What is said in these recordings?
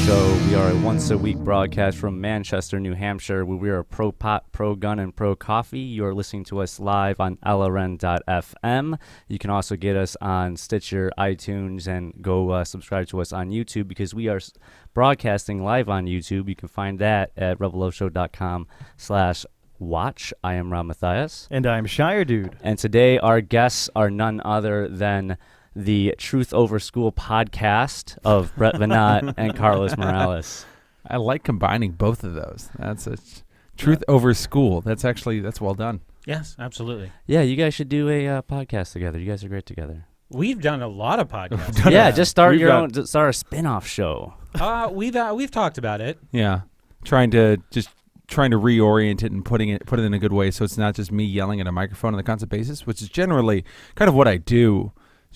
Show. We are a once-a-week broadcast from Manchester, New Hampshire, where we are pro-pot, pro-gun, and pro-coffee. You are listening to us live on LRN.FM. You can also get us on Stitcher, iTunes, and go subscribe to us on YouTube because we are broadcasting live on YouTube. You can find that at reveloshow.com/watch. I am Mathias. And I'm Shire Dude. And today our guests are none other than the Truth Over School podcast of Brett Venat and Carlos Morales. I like combining both of those. That's a Truth Over School. That's well done. Yes, absolutely. Yeah, you guys should do a podcast together. You guys are great togetto. We've done a lot of podcasts. Yeah, just start start a spin-off show. We've talked about it. Yeah, trying to reorient it and put it in a good way, so it's not just me yelling at a microphone on a constant basis, which is generally kind of what I do.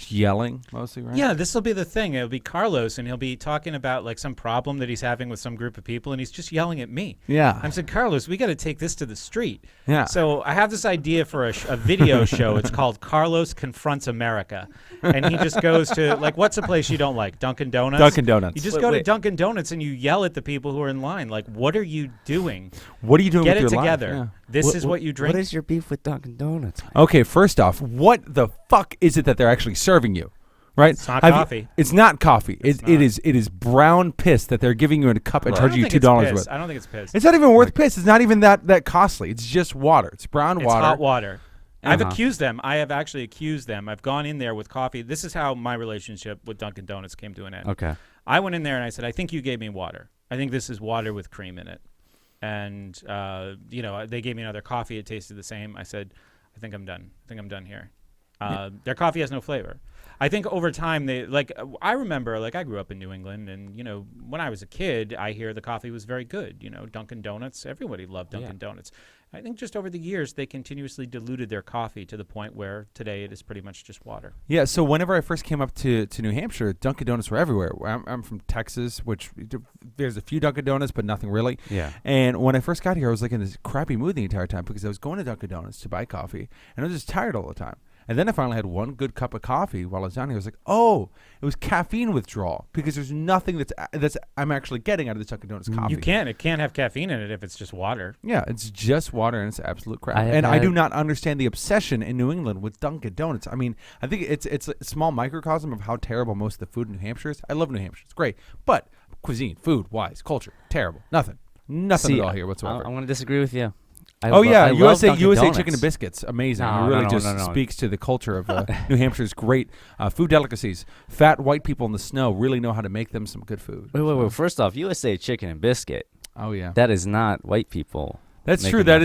Yelling mostly, right? Yeah, this will be the thing. It'll be Carlos, and he'll be talking about like some problem that he's having with some group of people, and he's just yelling at me. Yeah. I'm saying, Carlos, we got to take this to the street. Yeah. So I have this idea for a video show. It's called Carlos Confronts America, and he just goes to like, what's a place you don't like? Dunkin' Donuts. Dunkin' Donuts. You just go to Dunkin' Donuts and you yell at the people who are in line. Like, what are you doing? What are you doing? Get with it your together. life? Yeah. This is what you drink. What is your beef with Dunkin' Donuts? Okay, first off, what the fuck is it that they're actually serving you? Right? It's not coffee. It's not coffee. It is brown piss that they're giving you in a cup and charging you $2 worth. I don't think it's piss. It's not even worth piss. It's not even that costly. It's just water. It's brown water. It's hot water. Uh-huh. I've accused them. I have actually accused them. I've gone in there with coffee. This is how my relationship with Dunkin' Donuts came to an end. Okay. I went in there and I said, I think you gave me water. I think this is water with cream in it. And, they gave me another coffee. It tasted the same. I said, I think I'm done. I think I'm done here. Their coffee has no flavor. I think over time I remember I grew up in New England, and when I was a kid, I hear the coffee was very good. Dunkin' Donuts, everybody loved Dunkin' Donuts. I think just over the years they continuously diluted their coffee to the point where today it is pretty much just water. Yeah. So whenever I first came up to New Hampshire, Dunkin' Donuts were everywhere. I'm from Texas, which there's a few Dunkin' Donuts, but nothing really. Yeah. And when I first got here, I was in this crappy mood the entire time because I was going to Dunkin' Donuts to buy coffee, and I was just tired all the time. And then I finally had one good cup of coffee while I was down here. I was like, oh, it was caffeine withdrawal because there's nothing that's I'm actually getting out of the Dunkin' Donuts coffee. It can't have caffeine in it if it's just water. Yeah, it's just water and it's absolute crap. I do not understand the obsession in New England with Dunkin' Donuts. I mean, I think it's a small microcosm of how terrible most of the food in New Hampshire is. I love New Hampshire. It's great. But cuisine, food-wise, culture, terrible. Nothing at all here whatsoever. I'm going to disagree with you. USA Donuts. chicken and biscuits, amazing. No, it really no, just no. speaks to the culture of New Hampshire's great food delicacies. Fat white people in the snow really know how to make them some good food. Wait. First off, USA chicken and biscuit. Oh yeah, that is not white people. That's making true. That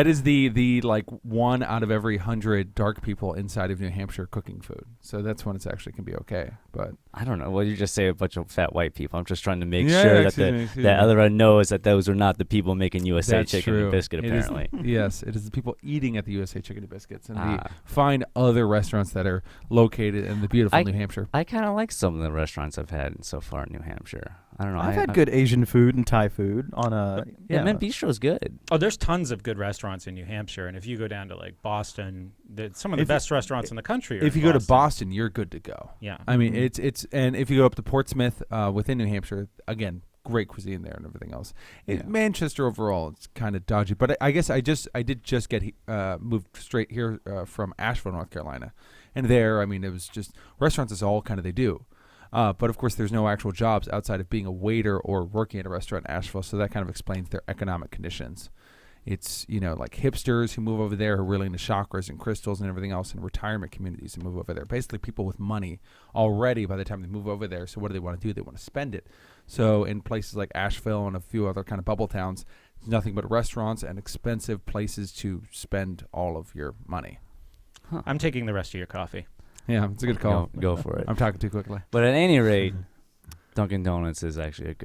is the 1 out of every 100 dark people inside of New Hampshire cooking food. So that's when it's actually can be okay. But I don't know. Well, you just say a bunch of fat white people. I'm just trying to make sure that other one knows that those are not the people making USA that's chicken true. and biscuit. Apparently, yes, it is the people eating at the USA chicken and biscuits and the fine other restaurants that are located in the beautiful New Hampshire. I kind of like some of the restaurants I've had so far in New Hampshire. I don't know. I've had good Asian food and Thai food on a Mint Bistro's good. Oh, there's tons of good restaurants in New Hampshire, and if you go down to Boston, some of the best restaurants in the country are if you go to Boston, you're good to go. Yeah. I mean, it's and if you go up to Portsmouth within New Hampshire, again, great cuisine there and everything else. Manchester overall, it's kind of dodgy, but I guess I did just get moved straight here from Asheville, North Carolina, and there, I mean, it was just restaurants is all kind of they do. But of course, there's no actual jobs outside of being a waiter or working at a restaurant in Asheville, so that kind of explains their economic conditions. It's, like hipsters who move over there who are really into chakras and crystals and everything else, and retirement communities who move over there. Basically, people with money already by the time they move over there. So what do they want to do? They want to spend it. So in places like Asheville and a few other kind of bubble towns, it's nothing but restaurants and expensive places to spend all of your money. Huh. I'm taking the rest of your coffee. Yeah, it's a good call. Go for it. I'm talking too quickly. But at any rate, Dunkin' Donuts is actually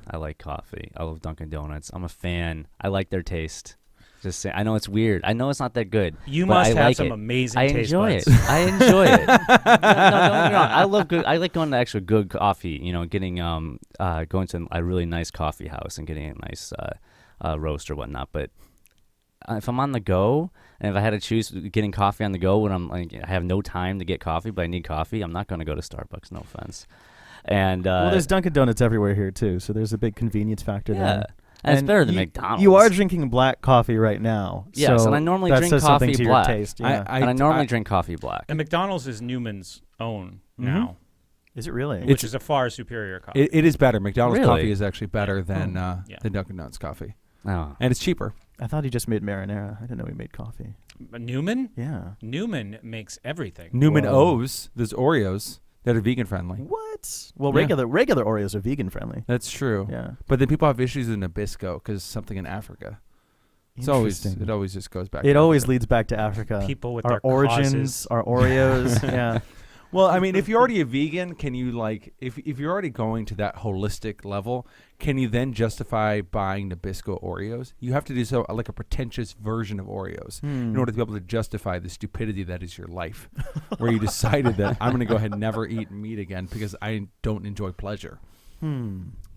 I like coffee. I love Dunkin' Donuts. I'm a fan. I like their taste. Just say, I know it's weird. I know it's not that good. You must have like some amazing taste enjoy buds. it. I enjoy it. No, don't get me wrong. I love good. I like going to actual good coffee. Getting going to a really nice coffee house and getting a nice roast or whatnot. But if I'm on the go, and if I had to choose getting coffee on the go when I have no time to get coffee, but I need coffee, I'm not going to go to Starbucks. No offense. And well, there's Dunkin' Donuts everywhere here too, so there's a big convenience factor yeah. there. And it's better than you, McDonald's. You are drinking black coffee right now. Yes, so and I normally that drink says something coffee to black. Your taste. Yeah. and I normally drink coffee black. And McDonald's is Newman's own now, Is it really? which is a far superior coffee. It is better. McDonald's Really? coffee is actually better than Yeah. Dunkin' Donuts coffee, Oh. and it's cheaper. I thought he just made marinara. I didn't know he made coffee. Newman? Yeah. Newman makes everything. Newman Whoa. O's, those Oreos that are vegan friendly. What? Well, Yeah. regular Oreos are vegan friendly. That's true. Yeah. But then people have issues with Nabisco because something in Africa. It always just goes back. It to always Africa. leads back to Africa. People with our their origins, causes. our Oreos. Yeah. Well, I mean, if you're already a vegan, can you if you're already going to that holistic level, can you then justify buying Nabisco Oreos? You have to do so like a pretentious version of Oreos in order to be able to justify the stupidity that is your life, where you decided that I'm going to go ahead and never eat meat again because I don't enjoy pleasure,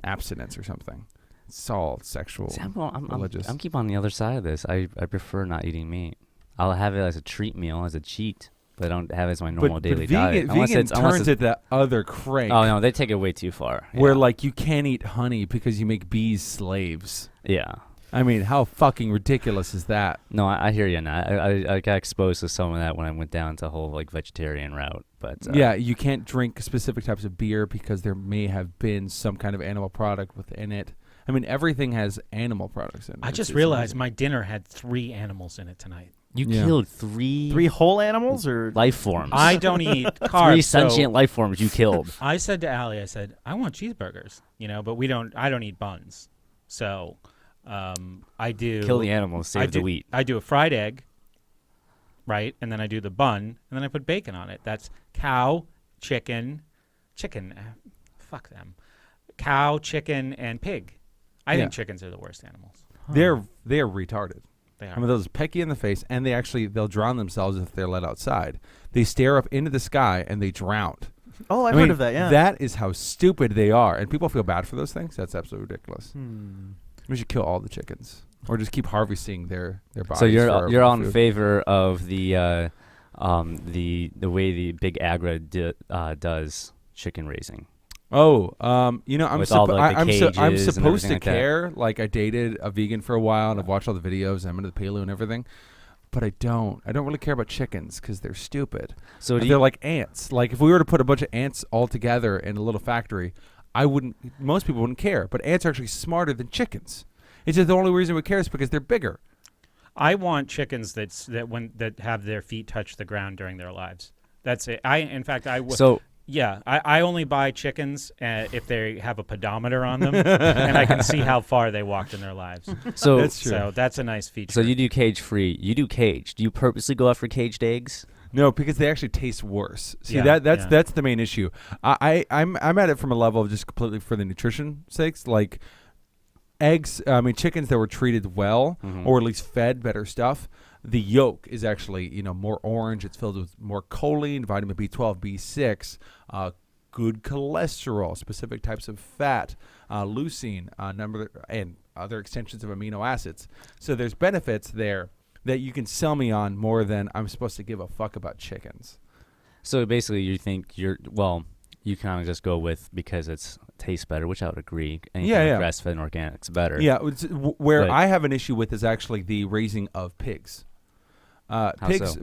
abstinence or something. It's all sexual, See, religious. I'm keep on the other side of this. I prefer not eating meat. I'll have it as a treat meal, as a cheat, but I don't have it as my normal daily diet. Vegan turns it the other crank. Oh no, they take it way too far. Where Yeah. like you can't eat honey because you make bees slaves. Yeah. I mean, how fucking ridiculous is that? No, I hear you now. I got exposed to some of that when I went down the whole like vegetarian route. But Yeah, you can't drink specific types of beer because there may have been some kind of animal product within it. I mean, everything has animal products in it. I just realized my dinner had 3 animals in it tonight. you Yeah. killed 3 3 whole animals or life forms. I don't eat carbs. 3 so sentient life forms you killed. I said to Allie, I want cheeseburgers, but I don't eat buns. So I do. Kill the animals, save the wheat. I do a fried egg, right? And then I do the bun, and then I put bacon on it. That's cow, chicken, fuck them. Cow, chicken, and pig. I think chickens are the worst animals. They're retarded. They are. I mean, they'll just peck you in the face, and they'll drown themselves if they're let outside. They stare up into the sky, and they drown. Oh, I've I mean, heard of that, yeah. That is how stupid they are, and people feel bad for those things. That's absolutely ridiculous. We should kill all the chickens, or just keep harvesting their bodies. So you're for on food. favor of the way the big agra does chicken raising. Oh, I'm With all the, like, the I'm cages and supposed to everything like that. care. Like I dated a vegan for a while, and I've watched all the videos. I'm into the paleo and everything, but I don't really care about chickens because they're stupid. So do they're you, like ants. Like if we were to put a bunch of ants all together in a little factory, most people wouldn't care. But ants are actually smarter than chickens. It's just the only reason we care is because they're bigger. I want chickens that have their feet touch the ground during their lives. That's it. I only buy chickens if they have a pedometer on them, and I can see how far they walked in their lives. so That's true. So that's a nice feature. So you do cage free. You do cage. Do you purposely go after caged eggs? No, because they actually taste worse. See, Yeah, that's the main issue. I'm at it from a level of just completely for the nutrition sakes. Like eggs, chickens that were treated well or at least fed better stuff. The yolk is actually, more orange. It's filled with more choline, vitamin B12, B6, good cholesterol, specific types of fat, leucine, and other extensions of amino acids. So there's benefits there that you can sell me on more than I'm supposed to give a fuck about chickens. So basically, you think you kind of just go with because it tastes better, which I would agree. Anything Yeah. grass-fed and organic's better. Yeah, where But- I have an issue with is actually the raising of pigs.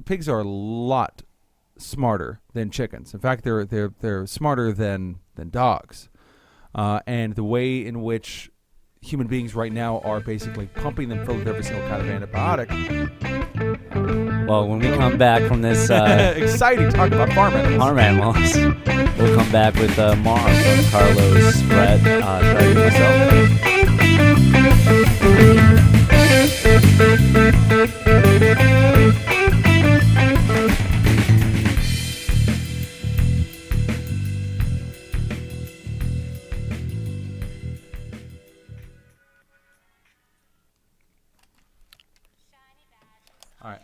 Pigs are a lot smarter than chickens. In fact, they're smarter than dogs. And the way in which human beings right now are basically pumping them full of every single kind of antibiotic. Well, when we come back from this Exciting talk about farm animals. farm animals, we'll come back with more from Carlos, Brett, Fred, and myself. All right.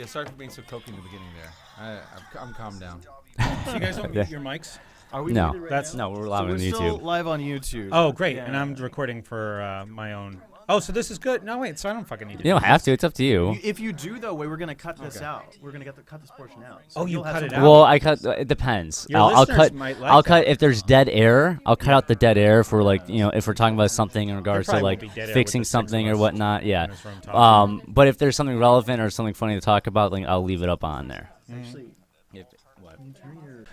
Sorry for being so cokey in the beginning there. I'm calmed down. So you guys don't mute your mics? Are we No, muted right that's now? no. We're So live we're on still YouTube. live on YouTube. Oh, great. Yeah. And I'm recording for my own Oh, so this is good. No, wait. So I don't fucking need to. You don't have to. It's up to you. If you do, though, we're going to cut this out. We're going to cut this portion out. So Oh, you you'll have cut it some- out? Well, I cut. It depends. Your I'll listeners cut. might like I'll that. cut if there's dead air. I'll cut out the dead air for like if we're talking about something in regards to probably like won't be dead air fixing with the six something of or us whatnot. Yeah. in this room talking. But if there's something relevant or something funny to talk about, like I'll leave it up on there. Actually,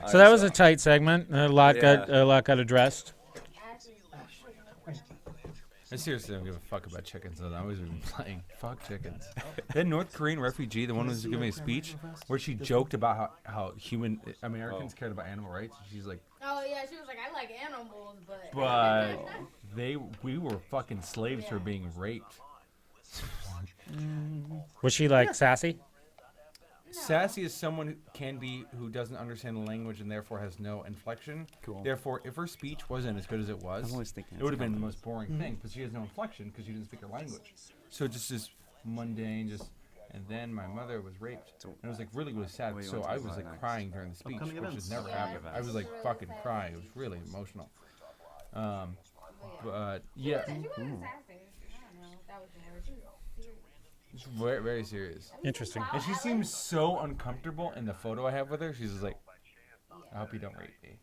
So that was a tight segment. A lot got addressed. I seriously don't give a fuck about chickens. I've always been playing. Fuck chickens. That North Korean refugee, the one who was giving a speech, where she joked about how human Americans cared about animal rights. She's like, Oh yeah, she was like, I like animals, but we were fucking slaves for being raped. Was she like sassy? Sassy is someone who doesn't understand the language and therefore has no inflection. Cool. Therefore, if her speech wasn't as good as it was, I'm always thinking it would have been the most boring thing. But she has no inflection because she didn't speak her language. So just this mundane, and then my mother was raped. And it was like really, really sad. What do you So want to I talk was about like next? crying during the speech, Upcoming which events. has never Yeah, happened. I was it's like really fucking sad. crying. It was really emotional. But yeah, she wasn't sassy. I don't know. That was the word. She was serious. it's very, very serious. Interesting. And she seems so uncomfortable in the photo I have with her. She's just like, I hope you don't rape me.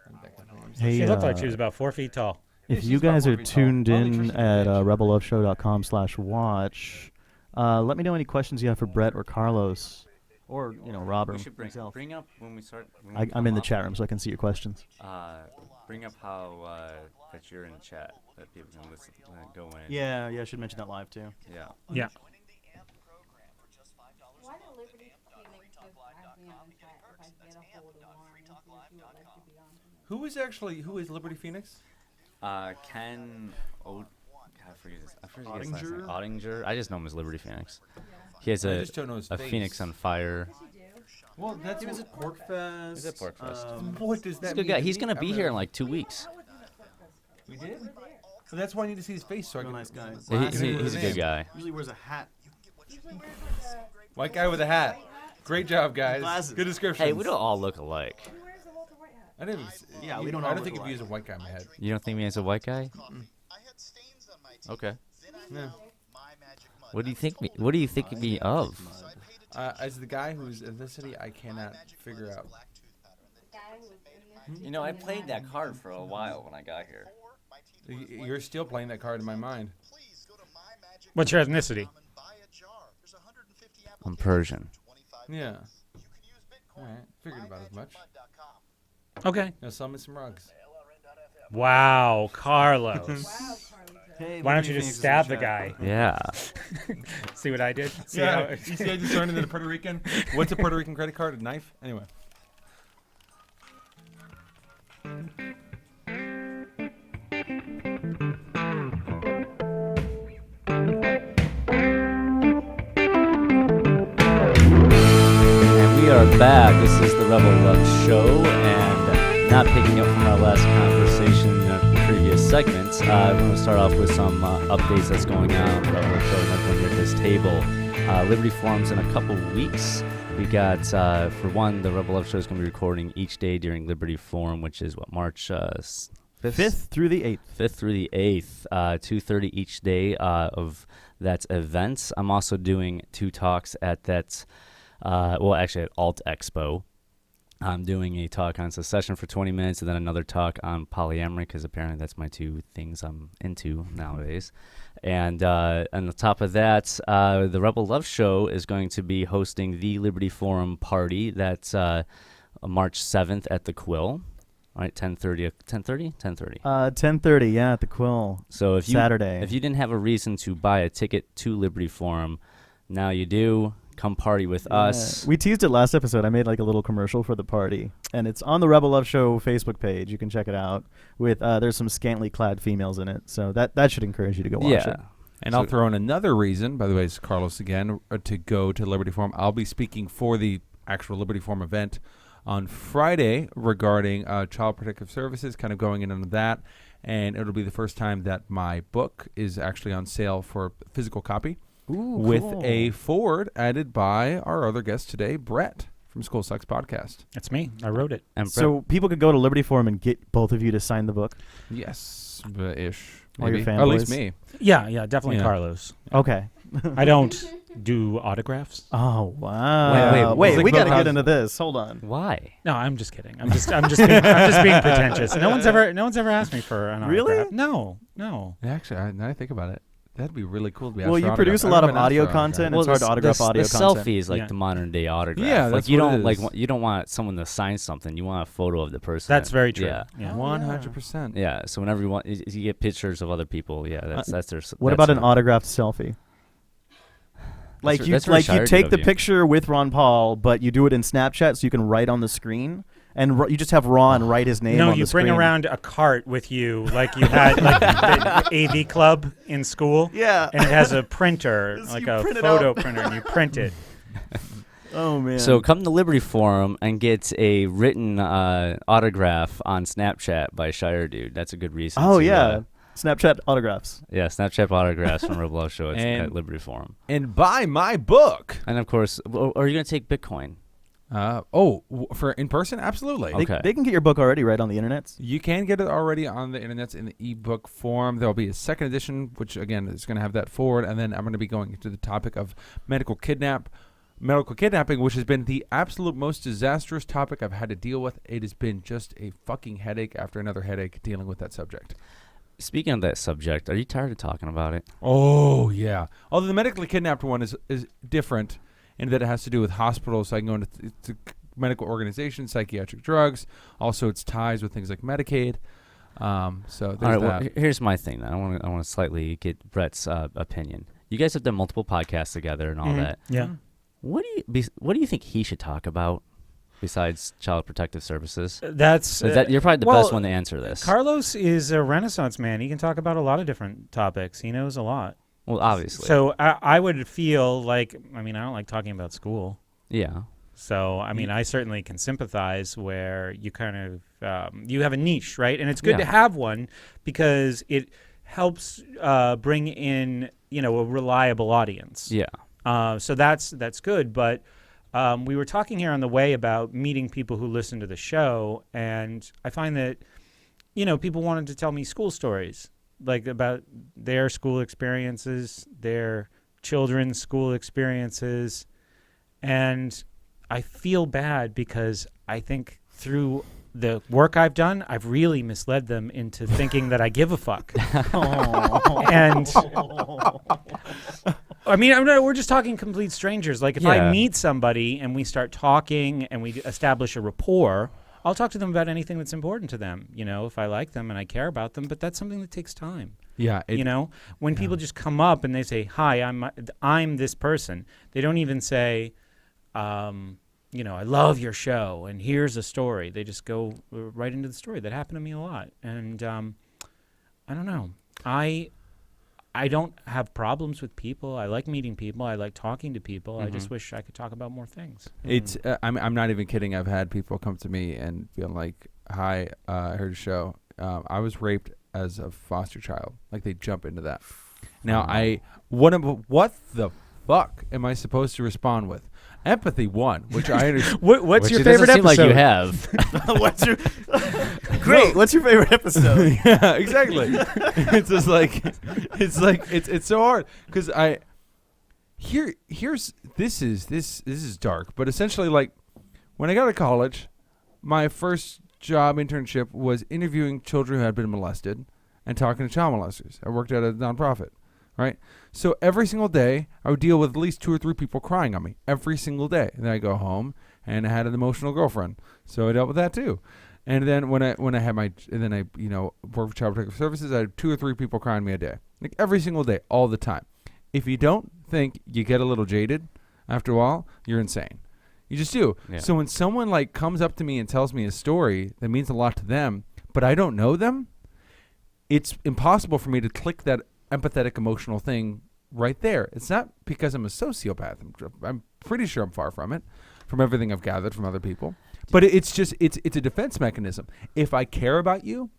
And that kind of thing. Hey, She looked like she was about 4 feet tall. Yeah, if she's you about guys 4 are feet tall. tuned Only in Christian at bitch. rebelloveshow.com/watch, let me know any questions you have for Brett or Carlos, or Rob or We should myself. bring up when we start. I'm in the chat room, so I can see your questions. Bring up how that you're in chat, that people can listen, go in. Yeah, I should mention that live too. Yeah. Yeah. Why did Liberty Phoenix just ask me on chat if I get a hold of Lauren and see if she would like to be on tonight? Who is Liberty Phoenix? Ken. I forget his last name. Ottinger? Ottinger. I just know him as Liberty Phoenix. He has I a just don't know his face. Phoenix on fire. Well, that's He was at Pork Fest. He's at Pork Fest. what does He's that a good mean? guy. to He's me? gonna be I'm here a- in like 2 weeks. We did. So that's why I need to see his face. So I Real can. nice guy. Yeah, He's he's a good guy. Usually wears a hat. White guy with a hat. Great job, guys. Glasses. Good description. Hey, we don't all look alike. I didn't. Yeah, we don't I all don't think look of you as a white guy in my head. You don't think me as a white guy? Okay. No. What do you think me? What do you think me of? As the guy whose ethnicity I cannot figure out. The guy who was in this. You know, I played that card for a while when I got here. You're still playing that card in my mind. What's your ethnicity? I'm Persian. Yeah. All right. Figured about as much. Okay. Now sell me some rugs. Wow, Carlos. Hey, Why don't Liberty you Phoenix just is in stab the chat. guy? Yeah. See what I did? See Yeah. how You see, I just turned into the Puerto Rican. What's a Puerto Rican credit card? A knife? Anyway. And we are back. This is the Rebel Love Show, and not picking up from our last conversation in our previous segments, I'm going to start off with some updates that's going on with Rebel Love Show and everyone here at this table. Liberty Forums in a couple weeks. We got, for one, the Rebel Love Show is going to be recording each day during Liberty Forum, which is March 5th through the 8th. 5th through the 8th, 2:30 each day of that event. I'm also doing 2 talks at that, actually at Alt Expo. I'm doing a talk on secession for 20 minutes and then another talk on polyamory because apparently that's my 2 things I'm into nowadays. And on the top of that, the Rebel Love Show is going to be hosting the Liberty Forum party. That's March 7th at the Quill. All right, 10:30. 10:30. 10:30. 10:30, yeah, at the Quill. So if you Saturday. if you didn't have a reason to buy a ticket to Liberty Forum, now you do. Come party with us. We teased it last episode. I made like a little commercial for the party, and it's on the Rebel Love Show Facebook page. You can check it out. With there's some scantily clad females in it, so that should encourage you to go watch it. And So- I'll throw in another reason, by the way, it's Carlos again, to go to Liberty Forum. I'll be speaking for the actual Liberty Forum event on Friday regarding child protective services, kind of going in on that. And it'll be the first time that my book is actually on sale for physical copy. Ooh, With cool. a forward added by our other guest today, Brett from School Sucks Podcast. That's me. I wrote it. And So people could go to Liberty Forum and get both of you to sign the book. Yes, ish. All your maybe. Or at least fanboys? me. Yeah, definitely Yeah. Carlos. Okay. I don't do autographs. Oh wow! Wait, we got to how's- get into this. Hold on. Why? No, I'm just kidding. I'm just being pretentious. No one's ever asked me for an Really? autograph. No. Actually, now I think about it, that'd be really cool to be. Well, asked for you autograph. produce a I've lot never of been asked audio for an autograph. content. It's hard to autograph audio the content. selfie is like Yeah. the modern day autograph. Yeah, like that's you what don't it like is. you don't want someone to sign something. You want a photo of the person. That's very true. Yeah. Yeah. 100%. Yeah. So whenever you get pictures of other people, yeah, that's their. What that's about an their- autographed selfie? Like That's you, very like Shire you Dude take of the you. picture with Ron Paul, but you do it in Snapchat, so you can write on the screen, and you just have Ron write his name. No, on you the bring screen. around a cart with you, like you had like the AV club in school. Yeah. And it has a printer, So like you a print it photo out. printer, and you print it. Oh man. So come to Liberty Forum and get a written autograph on Snapchat by Shire Dude. That's a good reason. Oh to, yeah. Snapchat autographs. Yeah, Snapchat autographs from Rebel Show at And- Liberty Forum. And buy my book. And of course, are you going to take Bitcoin? For in person, absolutely. Okay. They can get your book already right on the internet. You can get it already on the internet in the ebook form. There'll be a second edition, which again is going to have that forward, and then I'm going to be going into the topic of medical kidnapping, which has been the absolute most disastrous topic I've had to deal with. It has been just a fucking headache after another headache dealing with that subject. Speaking of that subject, are you tired of talking about it? Oh yeah. Although the medically kidnapped one is different in that it has to do with hospitals. So I can go into to medical organizations, psychiatric drugs. Also, its ties with things like Medicaid. So there's All right. Well, that. here's my thing. Then I want to slightly get Brett's opinion. You guys have done multiple podcasts together and all Mhm. that. Yeah. What do you think he should talk about besides Child Protective Services? That's You're probably the well, best one to answer this. Carlos is a Renaissance man. He can talk about a lot of different topics. He knows a lot. Well, obviously. So I would feel like, I don't like talking about school. Yeah. So, I certainly can sympathize where you kind of, you have a niche, right? And it's good to have one because it helps bring in, a reliable audience. Yeah. So that's good. But we were talking here on the way about meeting people who listen to the show. And I find that, people wanted to tell me school stories, like about their school experiences, their children's school experiences. And I feel bad because I think through the work I've done, I've really misled them into thinking that I give a fuck. And we're just talking complete strangers. Like if I Yeah. meet somebody and we start talking and we establish a rapport, I'll talk to them about anything that's important to them, if I like them and I care about them, but that's something that takes time. Yeah. When people just come up and they say, "Hi, I'm this person." They don't even say, "I love your show and here's a story." They just go right into the story. That happened to me a lot. And I don't know. I don't have problems with people. I like meeting people. I like talking to people. I just wish I could talk about more things. It's I'm not even kidding. I've had people come to me and feel like, "Hi, I heard your show. I was raped as a foster child." Like they jump into that. Now what the fuck am I supposed to respond with? Empathy 1, which I understand. What's Which your it favorite doesn't seem episode? like you have. What's your great? What's your favorite episode? Yeah, exactly. It's just like it's so hard because this is dark, but essentially like when I got to college, my first job internship was interviewing children who had been molested and talking to child molesters. I worked at a nonprofit, right? So every single day I would deal with at least 2 or 3 people crying on me every single day. And then I go home and I had an emotional girlfriend, so I dealt with that too. And then when I had worked for Child Protective Services, I had 2 or 3 people crying on me a day, like every single day, all the time. If you don't think you get a little jaded after a while, you're insane. You just do. Yeah. So when someone like comes up to me and tells me a story that means a lot to them, but I don't know them, it's impossible for me to click that empathetic emotional thing right there. It's not because I'm a sociopath. I'm pretty sure I'm far from it, from everything I've gathered from other people. But it's a defense mechanism. If I care about you,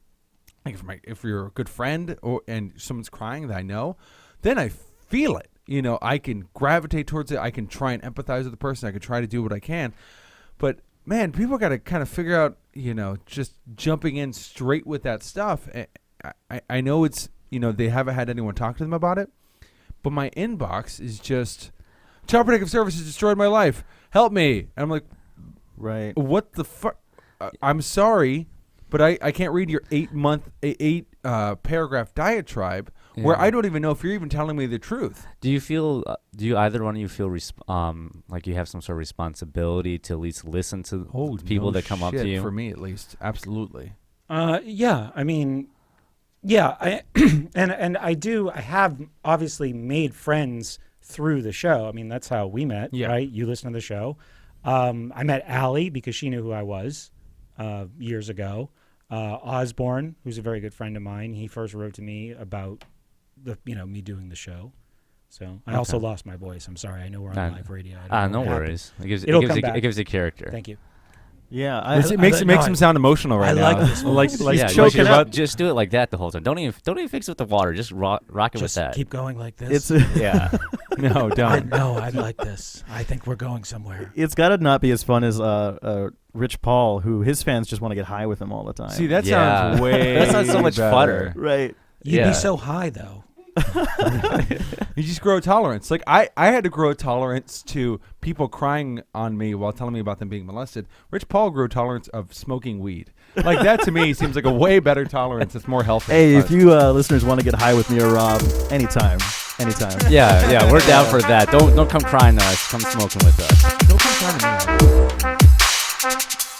like if you're a good friend and someone's crying that I know, then I feel it. I can gravitate towards it. I can try and empathize with the person. I can try to do what I can. But man, people got to kind of figure out, just jumping in straight with that stuff. I know it's they haven't had anyone talk to them about it. But my inbox is just, Child Protective Services destroyed my life. Help me. And I'm like, Right. what the fuck? I'm sorry, but I can't read your 8 paragraph diatribe where Yeah. I don't even know if you're even telling me the truth. Do you feel? Do you either one of you feel like you have some sort of responsibility to at least listen to people that come up to you? For me, at least, absolutely. Yeah, I mean, yeah, I and I do. I have obviously made friends through the show. I mean, that's how we met, Yeah. right? You listen to the show. I met Allie because she knew who I was years ago. Osborne, who's a very good friend of mine, he first wrote to me about me doing the show. So I also lost my voice. I'm sorry. I know we're on live radio. I don't know No what happened. worries. It'll come back. It gives a character. Thank you. Yeah. It makes him sound emotional right I now. like this one. like Yeah, choking just, up. just do it like that the whole time. Don't even fix it with the water. Just rock it with Just that. keep going like this. It's Yeah. No, don't. I like this. I think we're going somewhere. it's got to not be as fun as Rich Paul, who his fans just want to get high with him all the time. See, that Yeah. sounds way That sounds so much better. funner. right. You'd Yeah. be so high though. You just grow a tolerance. Like I had to grow a tolerance to people crying on me while telling me about them being molested. Rich Paul grew a tolerance of smoking weed. Like that to me seems like a way better tolerance. It's more healthy. Hey, if you listeners want to get high with me or Rob, anytime. Yeah, we're down for that. Don't come crying to us. Come smoking with us. don't come trying to me.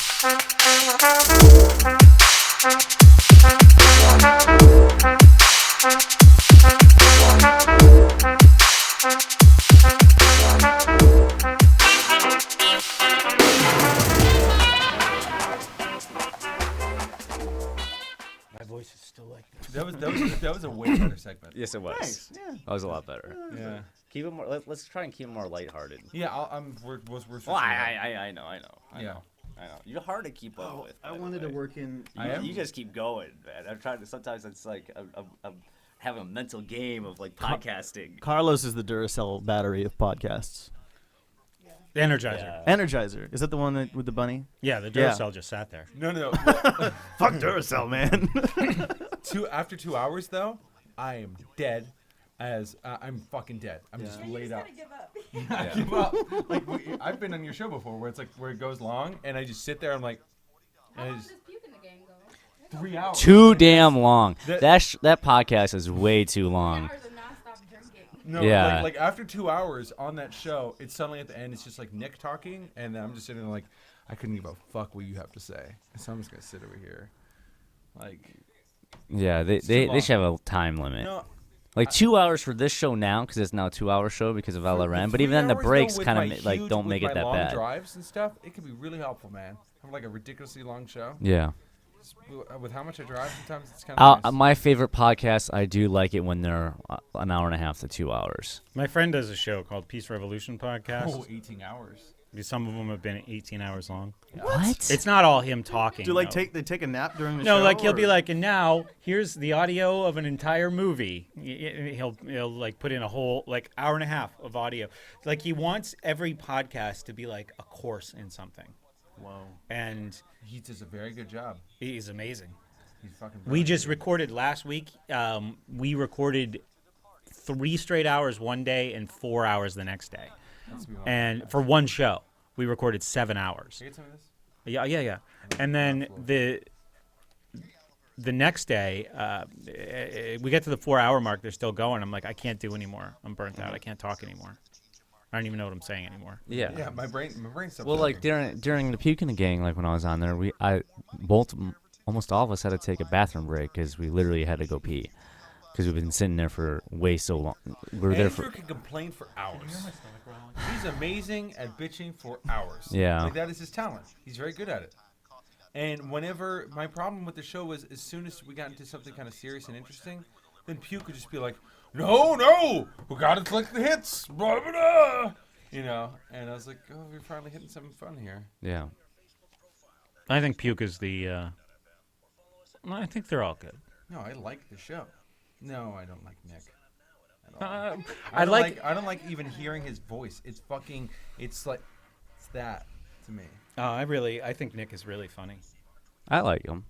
My voice is still like this. That was a way better segment. Yes, it was. Nice. Yeah. That was a lot better. Yeah. Keep it more. Let's try and keep it more lighthearted. Yeah, we're switching Well, it up. I know. Yeah. I know. You're hard to keep up with. I by the wanted to way. work in. I am? You just keep going, man. I'm trying to. Sometimes it's like I'm having a mental game of like podcasting. Carlos is the Duracell battery of podcasts. The Energizer. Yeah. Energizer. Is that the one with the bunny? Yeah, the Yeah. Duracell just sat there. No. Fuck Duracell, man. After 2 hours though, I am dead. I'm fucking dead. I'm just Then you laid just out. gotta give up. I give up. Like I've been on your show before, where it's like where it goes long, and I just sit there. I'm like, How and long it's does puking the game go? 3 hours. Too damn long. That- That podcast is way too long. Hours of nonstop drinking. No, Yeah. like after 2 hours on that show, it's suddenly at the end, it's just like Nick talking, and then I'm just sitting there like, I couldn't give a fuck what you have to say, so I'm just gonna sit over here, like. Yeah, they too long. should have a time limit. No, Like 2 hours for this show now, because it's now a 2 hour show because of LRN. But even then, the breaks kind of like don't make it that long bad. Drives and stuff, it could be really helpful, man. Have like a ridiculously long show. Yeah. With how much I drive, sometimes it's kind of nice. My favorite podcasts, I do like it when they're an hour and a half to 2 hours. My friend does a show called Peace Revolution Podcast. 18 hours. Some of them have been 18 hours long. What? It's not all him talking. Do like though. they take a nap during the No, show? like he'll be or- like, and now here's the audio of an entire movie. He'll like put in a whole like hour and a half of audio. Like he wants every podcast to be like a course in something. Whoa. And He does a very good job. he's amazing. He's fucking. We brilliant. just recorded last week. We recorded 3 straight hours one day and 4 hours the next day. That's gonna be one. And for one show, we recorded 7 hours. Can I get some of this? Yeah. And then the next day, we get to the 4 hour mark. They're still going. I'm like, I can't do anymore. I'm burnt out. I can't talk anymore. I don't even know what I'm saying anymore. Yeah. Yeah, my brain's stopped Well, like working. during the puking gang, like when I was on there, almost all of us had to take a bathroom break because we literally had to go pee because we've been sitting there for way so long. We were there Andrew for can complain for hours. He's amazing at bitching for hours. Yeah. Like that is his talent. He's very good at it. And whenever my problem with the show was, as soon as we got into something kind of serious and interesting, then Puke would just be like, "No, we gotta click the hits, blah blah blah," you know. And I was like, "Oh, we're finally hitting something fun here." yeah. I think Puke is the. I think they're all good. No, I like the show. No, I don't like Nick. I don't like even hearing his voice. It's that to me. I think Nick is really funny. I like him.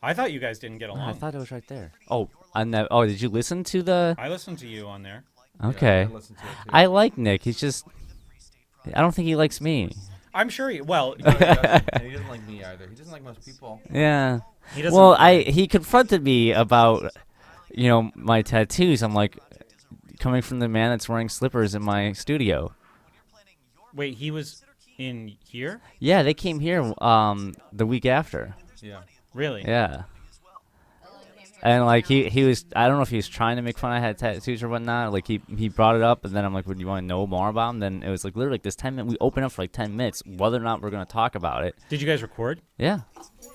I thought you guys didn't get Oh, along. I thought it was right there. Oh, on that. Oh, did you listen to the? I listened to you on there. Okay. Yeah, I listened to it too. I like Nick. He's just. I don't think he likes me. I'm sure well, No, he doesn't. And he doesn't like me either. He doesn't like most people. Yeah. he doesn't. Well, he confronted me about, my tattoos. I'm like, coming from the man that's wearing slippers in my studio. Wait, he was in here? Yeah, they came here the week after. Yeah. Really? Yeah. And like he was, I don't know if he was trying to make fun I had tattoos or whatnot. Like he brought it up, and then I'm like, "Would you want to know more about him?" Then it was like literally like this 10 minute. We opened up for like 10 minutes, whether or not we're gonna talk about it. Did you guys record Yeah,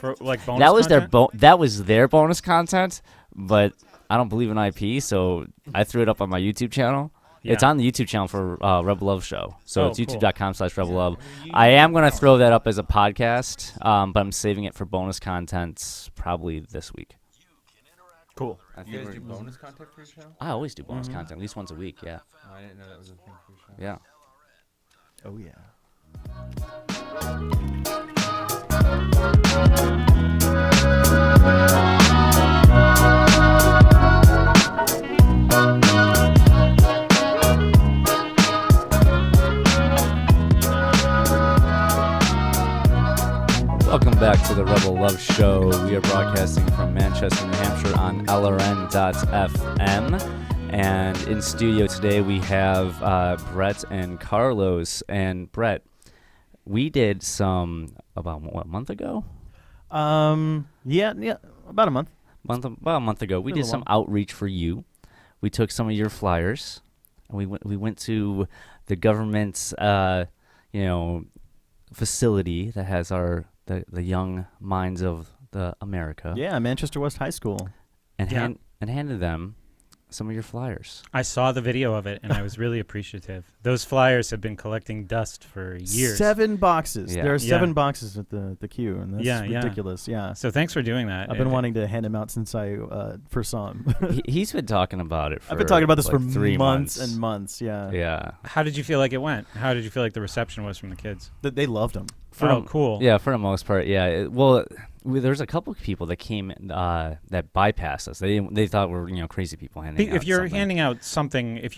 for like bonus? that was content? that was their bonus content. But I don't believe in IP, so I threw it up on my YouTube channel. Yeah. It's on the YouTube channel for Rebel Love Show. So Oh, it's cool. youtube.com/Rebel Love. I am gonna throw that up as a podcast, but I'm saving it for bonus content probably this week. Cool. You guys do bonus content for your show? I always do bonus content, at least once a week. Yeah. Oh, I didn't know that was a thing for your show. Yeah. Oh yeah. Welcome back to the Rebel Love Show. We are broadcasting from Manchester, New Hampshire on LRN.FM. And in studio today we have Brett and Carlos. And Brett, we did some, about what, a month ago? Yeah, about a month. About a month ago. We Been a did some outreach for you. We took some of your flyers, and we went to the government's, facility that has the young minds of the America. Yeah, Manchester West High School. And Yeah. handed them some of your flyers. I saw the video of it and I was really appreciative. Those flyers have been collecting dust for years. 7 boxes. Yeah. There are Yeah. 7 boxes at the queue, and that's Yeah, yeah. ridiculous. Yeah. So thanks for doing that. I've been It- wanting to hand them out since I first saw him. He's been talking about it for I've been talking about this like for 3 months and months. Yeah. Yeah. How did you feel like it went? How did you feel like the reception was from the kids? They loved them. Cool. Yeah, for the most part, yeah. There's a couple of people that came that bypassed us. They thought we were crazy people handing out If you're something. handing out something, if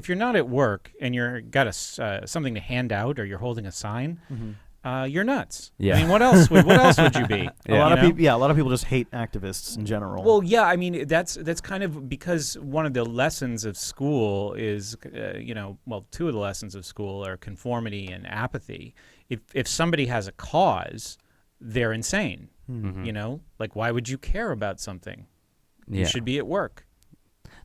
you're not at work and you're got something to hand out or you're holding a sign, you're nuts. Yeah. I mean, what else would you be? Yeah. A lot You of know? people. Yeah, a lot of people just hate activists in general. Well, yeah, I mean that's kind of because one of the lessons of school is, 2 of the lessons of school are conformity and apathy. If somebody has a cause, they're insane. Mhm. Like why would you care about something? Yeah. You should be at work.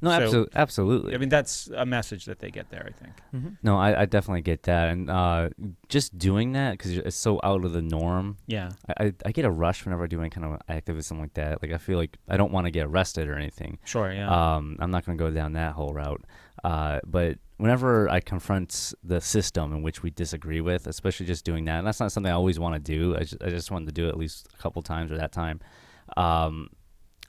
No, So- absolutely. I mean, that's a message that they get there, I think. No, I definitely get that, and just doing that because it's so out of the norm. Yeah. I get a rush whenever I do any kind of activism like that. Like I feel like I don't want to get arrested or anything. Sure, yeah. I'm not going to go down that whole route. But whenever I confront the system in which we disagree with, especially just doing that, and that's not something I always want to do. I just wanted to do it at least a couple times or that time.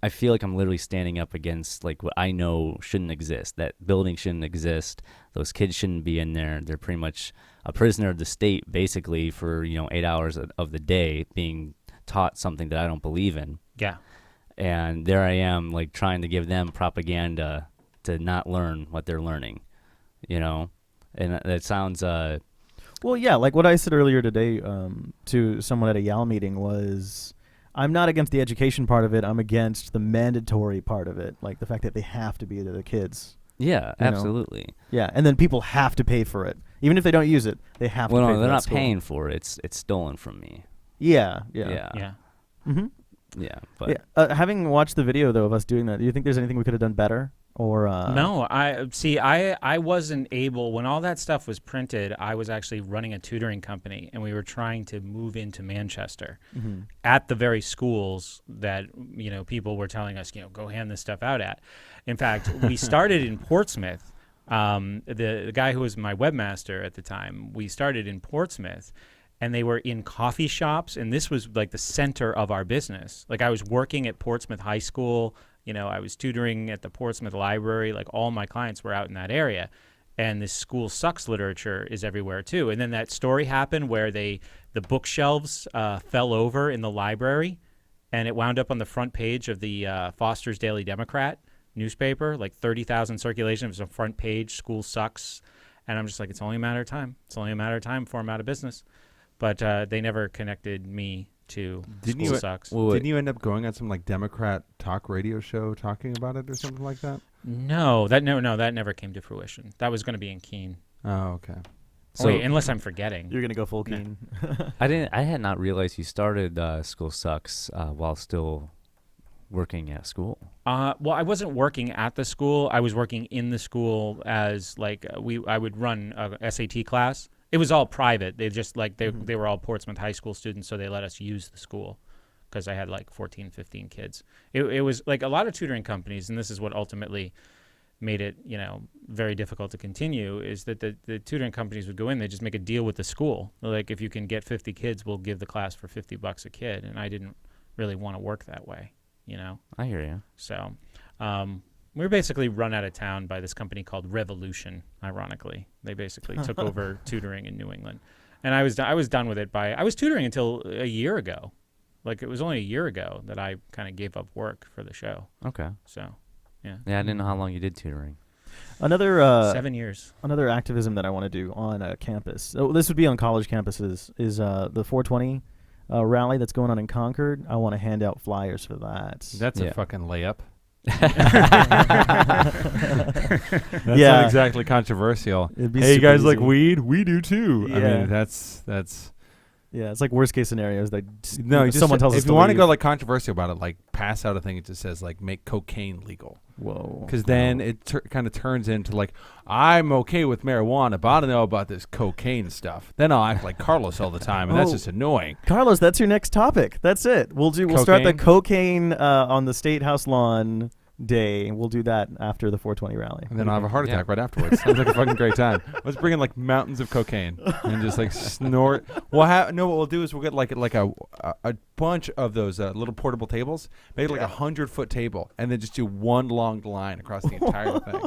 I feel like I'm literally standing up against like what I know shouldn't exist. That building shouldn't exist. Those kids shouldn't be in there. They're pretty much a prisoner of the state, basically, for 8 hours of the day being taught something that I don't believe in. Yeah. And there I am, like trying to give them propaganda to not learn what they're learning, And that sounds. Well, yeah, like what I said earlier today to someone at a YAL meeting was, I'm not against the education part of it. I'm against the mandatory part of it, like the fact that they have to be to the kids. Yeah, You know? absolutely. Yeah, and then people have to pay for it, even if they don't use it. They have Well, to pay no, for they're that not school. paying for it. It's stolen from me. Yeah. Yeah. Mm-hmm. Yeah. But Yeah. Having watched the video though of us doing that, do you think there's anything we could have done better? Or No, I wasn't able, when all that stuff was printed, I was actually running a tutoring company and we were trying to move into Manchester at the very schools that, people were telling us, go hand this stuff out at. In fact, we started in Portsmouth. The guy who was my webmaster at the time, we started in Portsmouth and they were in coffee shops. And this was like the center of our business. Like I was working at Portsmouth High School. I was tutoring at the Portsmouth Library. Like all my clients were out in that area. And this school sucks literature is everywhere too. And then that story happened where the bookshelves fell over in the library and it wound up on the front page of the Foster's Daily Democrat newspaper, like 30,000 circulation. It was a front page, school sucks. And I'm just like, it's only a matter of time. It's only a matter of time before I'm out of business. But they never connected me to school sucks. Didn't you end up going on some like Democrat talk radio show talking about it or something like that? No, that never came to fruition. That was going to be in Keene. Oh, okay. So Wait, unless I'm forgetting. You're gonna go full Keene. I had not realized you started School Sucks while still working at school. Well, I wasn't working at the school. I was working in the school as like I would run a SAT class. It was all private. They just like they were all Portsmouth High School students, so they let us use the school because I had like 14, 15 kids. It was like a lot of tutoring companies, and this is what ultimately made it, very difficult to continue, is that the tutoring companies would go in, they just make a deal with the school. Like, if you can get 50 kids, we'll give the class for $50 a kid. And I didn't really want to work that way, I hear you. So we were basically run out of town by this company called Revolution, ironically. They basically took over tutoring in New England. And I was done with it I was tutoring until a year ago. Like, it was only a year ago that I kind of gave up work for the show. Okay. So, yeah. Yeah, I didn't know how long you did tutoring. Another 7 years. Another activism that I want to do on campus. So this would be on college campuses. Is the 420 rally that's going on in Concord. I want to hand out flyers for that. That's a fucking layup. That's not exactly controversial. Hey, you guys like weed? We do too. Yeah. I mean, that's. Yeah, it's like worst case scienarios. Someone tells us if you want to leave. go like controversial about it, like pass out a thing that just says like make cocaine legal. Whoa. Because then it kind of turns into like, I'm okay with marijuana, but I don't know about this cocaine stuff. Then I'll act like Carlos all the time, and that's just annoying. Carlos, that's your next topic. That's it. We'll start the cocaine on the State House lawn day. We'll do that after the 420 rally. And then I'll have a heart attack right afterwards. Sounds like a fucking great time. Let's bring in like mountains of cocaine and just like snort. What we'll do is we'll get like a bunch of those little portable tables, make like 100-foot table, and then just do one long line across the entire thing.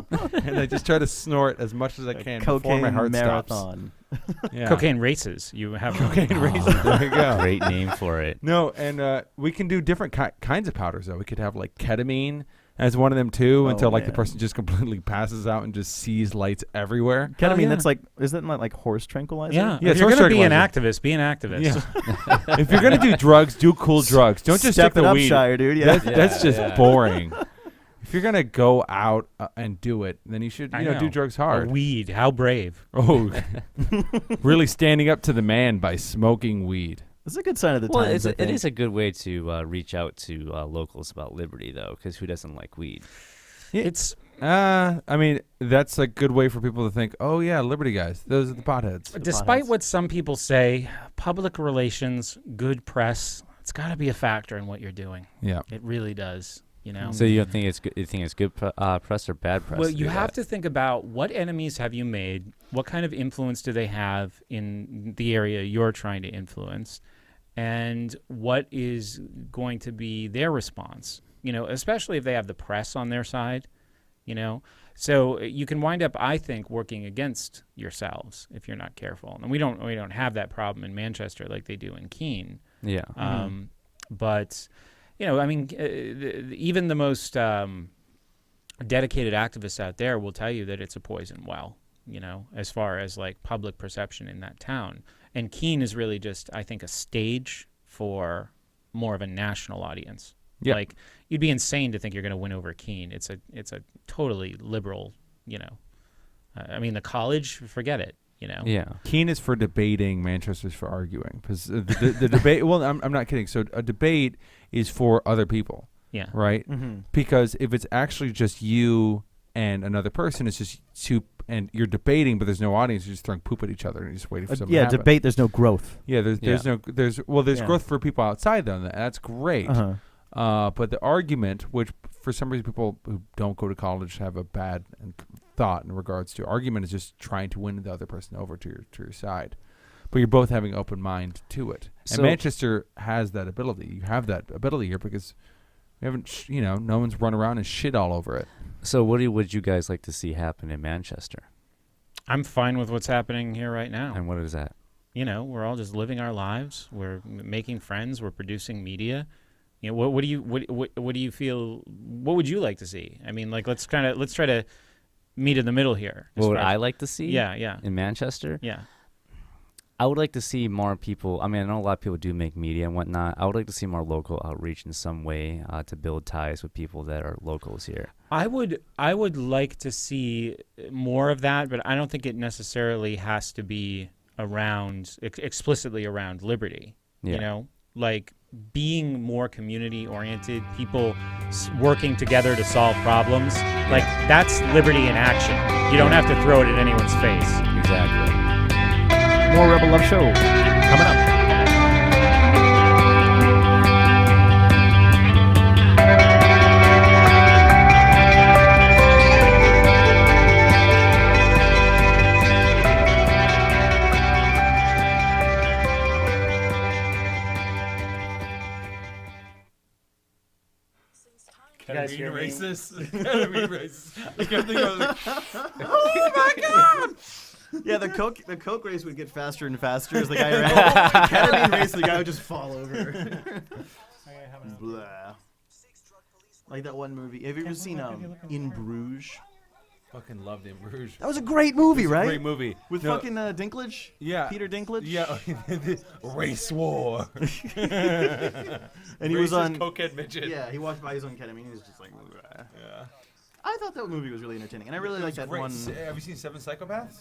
And I just try to snort as much as I can before my heart marathon. stops. Yeah. Cocaine races. You have cocaine races. There you go. Great name for it. No, and we can do different kinds of powders though. We could have like ketamine as one of them too, until like the person just completely passes out and just sees lights everywhere. Ketamine, that's like, isn't that like horse tranquilizer? Yeah. Yeah, If you're going to be an activist, be an activist. Yeah. If you're gonna do drugs, do cool drugs. Don't just Step stick it the up, weed. Shire Dude. Yeah. That's just boring. If you're gonna go out and do it, then you should do drugs hard. A weed, how brave. Oh, really standing up to the man by smoking weed. It's a good sign of the Well, times. it is a good way to reach out to locals about liberty, though, because who doesn't like weed? It's I mean, that's a good way for people to think, oh yeah, liberty guys, those are the potheads. despite what some people say, public relations, good press, it's got to be a factor in what you're doing. Yeah. It really does. So you don't think it's good? You think it's good press or bad press? Well, you have to think about what enemies have you made, what kind of influence do they have in the area you're trying to influence, and what is going to be their response. Especially if they have the press on their side. So you can wind up, I think, working against yourselves if you're not careful. And we don't have that problem in Manchester like they do in Keene. Yeah. But even the most dedicated activists out there will tell you that it's a poison well, as far as like public perception in that town. And Keene is really just, I think, a stage for more of a national audience. Yeah. Like, you'd be insane to think you're going to win over Keene. It's a totally liberal, the college, forget it. Yeah. Keene is for debating, Manchester's for arguing. Because the debate, well, I'm not kidding. So a debate is for other people. Yeah. Right? Mm-hmm. Because if it's actually just you and another person, it's just two, and you're debating, but there's no audience. You're just throwing poop at each other and you're just waiting for something to happen. Debate, there's no growth. Yeah, there's growth for people outside, though. And that's great. Uh-huh. But the argument, which for some reason people who don't go to college have a bad thought in regards to argument, is just trying to win the other person over to your side. But you're both having an open mind to it. And Manchester has that ability. You have that ability here because we haven't, no one's run around and shit all over it. So what would you guys like to see happen in Manchester? I'm fine with what's happening here right now. And what is that? We're all just living our lives. We're making friends. We're producing media. You know, what do you what do you feel? What would you like to see? I mean, like let's try to meet in the middle here. as What would far as- I like to see? Yeah. In Manchester, Yeah. I would like to see more people. I mean, I know a lot of people do make media and whatnot. I would like to see more local outreach in some way to build ties with people that are locals here. I would like to see more of that, but I don't think it necessarily has to be around explicitly around liberty. Yeah. You know, like being more community oriented, people working together to solve problems. Like that's liberty in action. You don't have to throw it in anyone's face. Exactly. More Rebel Love Show coming up. Ketamine racist. Ketamine racist. I kept thinking, I was like, oh my god! Yeah, the coke race would get faster and faster as the guy ran. Ketamine race, the guy would just fall over. Blah. Like that one movie. Have you ever seen In Bruges? Fucking loved In Bruges. That was a great movie, It's a right? great movie. With No, fucking Dinklage? Yeah. Peter Dinklage? Yeah. Race war. And he was on. cokehead midget. Yeah, he walked by his own ketamine. He was just like, "Blah." Yeah. I thought that movie was really entertaining, and I really like that Great. one. Have you seen Seven Psychopaths?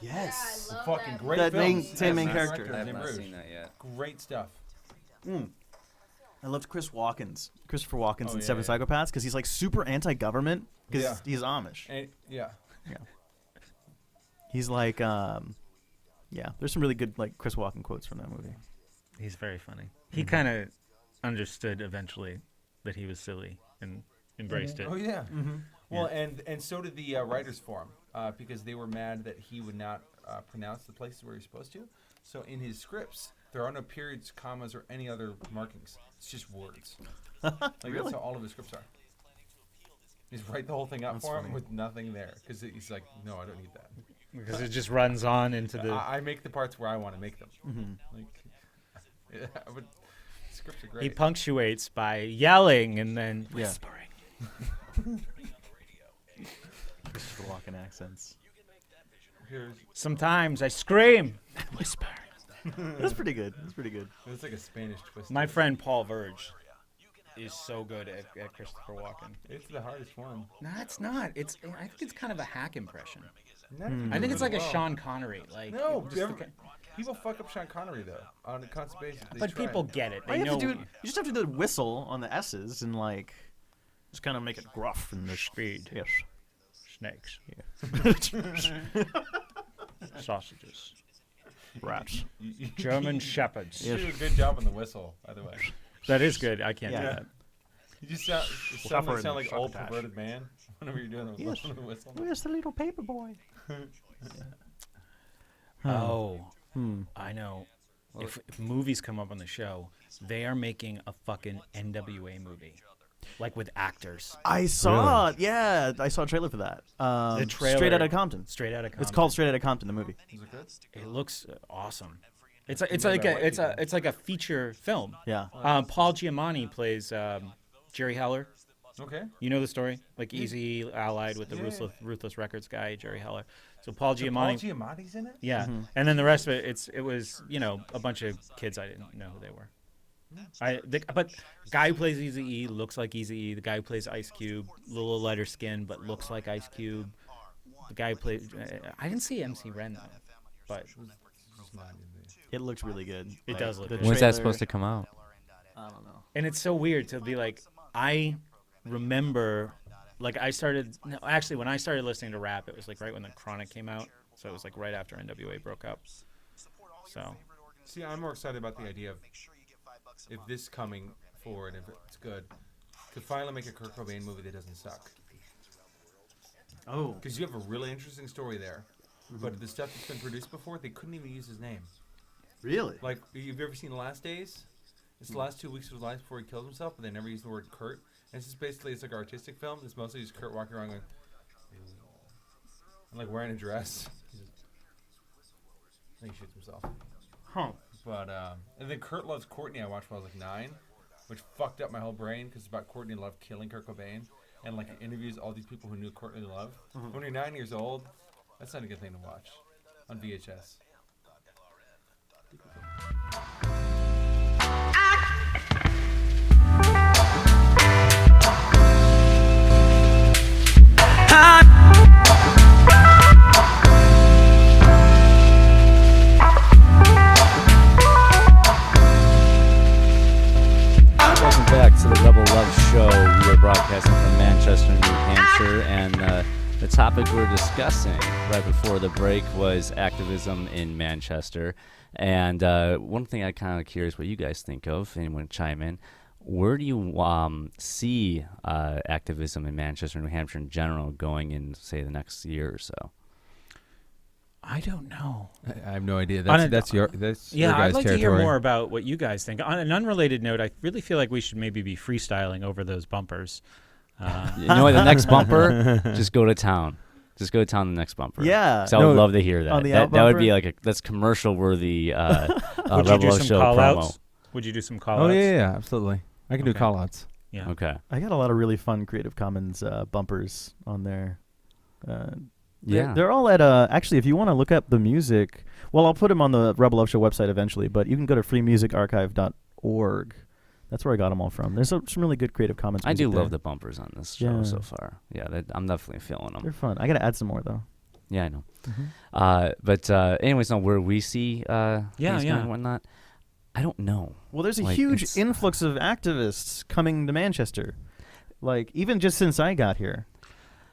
Yes. I love Fucking that. great That film. same main character. Director, I have In not Bruges. seen that yet. Great stuff. I loved Christopher Walken's Oh, in yeah, Seven yeah. Psychopaths because he's like super anti-government because Yeah. he's Amish. And, yeah. He's like, yeah. There's some really good like Chris Walken quotes from that movie. He's very funny. He kind of understood eventually that he was silly and embraced it. Oh yeah. Well, and so did the writers' forum because they were mad that he would not pronounce the places where he's supposed to. So in his scripts, there are no periods, commas, or any other markings. It's just words. Like Really? that's how all of his scripts are. He's write the whole thing up That's for him funny. with nothing there because he's like, no, I don't need that. Because it just runs on into the. I make the parts where I want to make them. Like, yeah, but scripts are great. He punctuates by yelling and then Yeah. whispering. Christopher Walken accents. Here's, Sometimes I scream. Whisper. That's pretty good. That's pretty good. it's like a Spanish twist. My friend Paul Verge is so good at Christopher Walken. It's the hardest one. No, it's not. I think it's kind of a hack impression. No, I think it's like a well. Sean Connery. Like No, just the people fuck up Sean Connery though on a constant basis. They but try. people get it. All They you know. have to do, you just have to do the whistle on the S's and like, just kind of make it gruff and the Speed. Yes. Snakes. Sausages. Rats. German shepherds. You do a good job on the whistle, by the way. That is good. I can't Yeah. do that. You just sound, Suffer in sound like old succotash. perverted man whenever you're doing the, Yes. the whistle. Where's the little paper boy? Oh, I know. If movies come up on the show, they are making a fucking NWA movie, like with actors. I saw, yeah, I saw a trailer for that. The trailer, Straight Outta Compton. Straight Outta Compton. It's called Straight Outta Compton, the movie. Is it good? It looks awesome. It's like a feature film. Yeah. Paul Giamatti plays Jerry Heller. Okay. You know the story, like Easy allied with the Yeah. Ruthless Records guy, Jerry Heller. So Paul So Giamatti. Paul Giamatti's in it? Yeah, and then the rest of it, it was a bunch of kids I didn't know who they were. But the guy who plays Eazy-E looks like Eazy-E. The guy who plays Ice Cube, a little lighter skin, but looks like Ice Cube. The guy who plays I didn't see MC Ren though, but It looks really good. It does look the good. When's that trailer- supposed to come out? I don't know. and it's so weird to be like, I remember, like actually when I started listening to rap, it was like right when the Chronic came out, so it was like right after NWA broke up. So See, I'm more excited about the idea of if this coming forward, if it's good, to finally make a Kurt Cobain movie that doesn't suck. Oh. Because you have a really interesting story there, but the stuff that's been produced before, they couldn't even use his name. Really? Like, you've ever seen The Last Days? It's the last 2 weeks of his life before he killed himself, but they never used the word Kurt. And it's just basically, it's like an artistic film. It's mostly just Kurt walking around going, and like wearing a dress. Then he shoots himself. Huh. But, and then Kurt Loves Courtney I watched when I was like 9. which fucked up my whole brain because it's about Courtney Love killing Kurt Cobain, and like it interviews all these people who knew Courtney Love. When you're 9 years old, that's not a good thing to watch on VHS. Welcome back to the Rebel Love Show. We are broadcasting from Manchester, New Hampshire, and the topic we're discussing right before the break was activism in Manchester. And one thing I'm kind of curious what you guys think of, anyone chime in, where do you see activism in Manchester, New Hampshire in general going in, say, the next year or so? I don't know. I have no idea. That's your Yeah, guys' I'd like to hear territory. more about what you guys think. On an unrelated note, I really feel like we should maybe be freestyling over those bumpers. You know what? The next bumper, just go to town. Just go to town the next bumper. Yeah. So I would love to hear that. On the That would be out like that's commercial worthy Would you Rebel do Love some Show call promo. outs? Would you do some call Oh outs? yeah, absolutely. I can do Okay. call-outs. Yeah. Okay. I got a lot of really fun Creative Commons bumpers on there. Yeah. They're all at actually, if you want to look up the music, well, I'll put them on the Rebel Love Show website eventually, but you can go to freemusicarchive.org. That's where I got them all from. There's some really good Creative Commons I music do there. love the bumpers on this show Yeah. so far. Yeah, I'm definitely feeling them. They're fun. I got to add some more, though. Yeah, I know. Mm-hmm. But anyways, no, where we see things going yeah. and whatnot, I don't know. Well, there's a Like, huge it's- influx of activists coming to Manchester. Like, even just since I got here.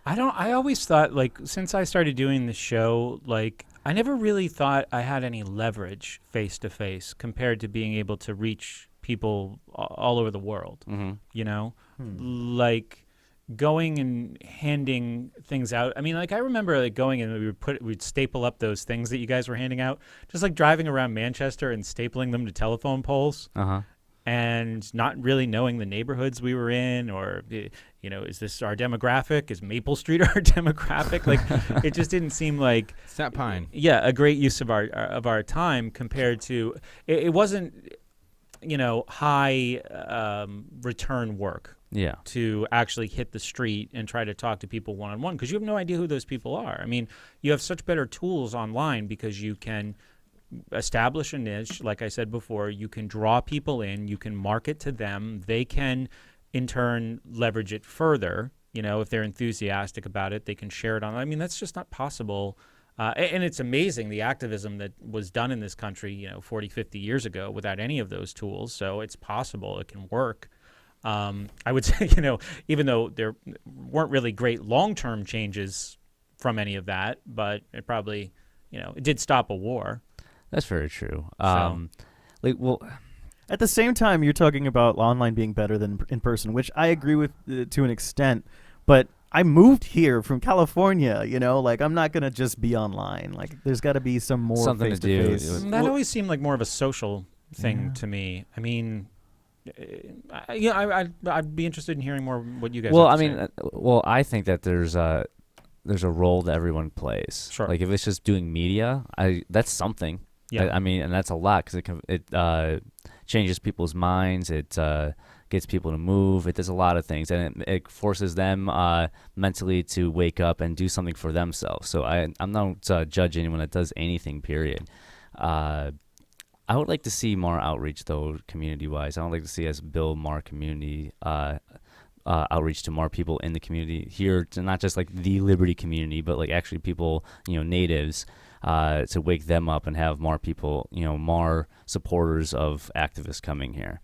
I always thought, like, since I started doing the show, like, I never really thought I had any leverage face to face compared to being able to reach people all over the world. Mm-hmm. You know, like going and handing things out. I mean, like, I remember like going and we'd staple up those things that you guys were handing out, just like driving around Manchester and stapling them to telephone poles. Uh-huh. And not really knowing the neighborhoods we were in, or, you know, is this our demographic? Is Maple Street our demographic? Like, it just didn't seem like Snap Pine. Yeah, a great use of our time compared to it wasn't, you know, high return work. Yeah. To actually hit the street and try to talk to people one-on-one, because you have no idea who those people are. I mean, you have such better tools online because you can establish a niche. Like I said before, you can draw people in, you can market to them. They can, in turn, leverage it further. You know, if they're enthusiastic about it, they can share it on. I mean, that's just not possible. And it's amazing the activism that was done in this country, you know, 40, 50 years ago without any of those tools. So it's possible. It can work. I would say, you know, even though there weren't really great long-term changes from any of that, but it probably, you know, it did stop a war. That's very true. So- Like, well, At the same time, you're talking about online being better than in person, which I agree with to an extent. But I moved here from California, you know, like I'm not going to just be online. Like there's got to be some more Something to do. face-to-face. That always seemed like more of a social thing to me. I mean, I'd be interested in hearing more what you guys well, I have to mean, say. I think that there's a role that everyone plays. Sure. Like if it's just doing media, that's something. Yeah. I mean, and that's a lot because it changes people's minds. It gets people to move. It does a lot of things, and it forces them mentally to wake up and do something for themselves. So I'm not judging anyone that does anything. Period. I would like to see more outreach, though, community-wise. I would like to see us build more community outreach to more people in the community here, to not just like the Liberty community, but like actually people, you know, natives, to wake them up and have more people, you know, more supporters of activists coming here.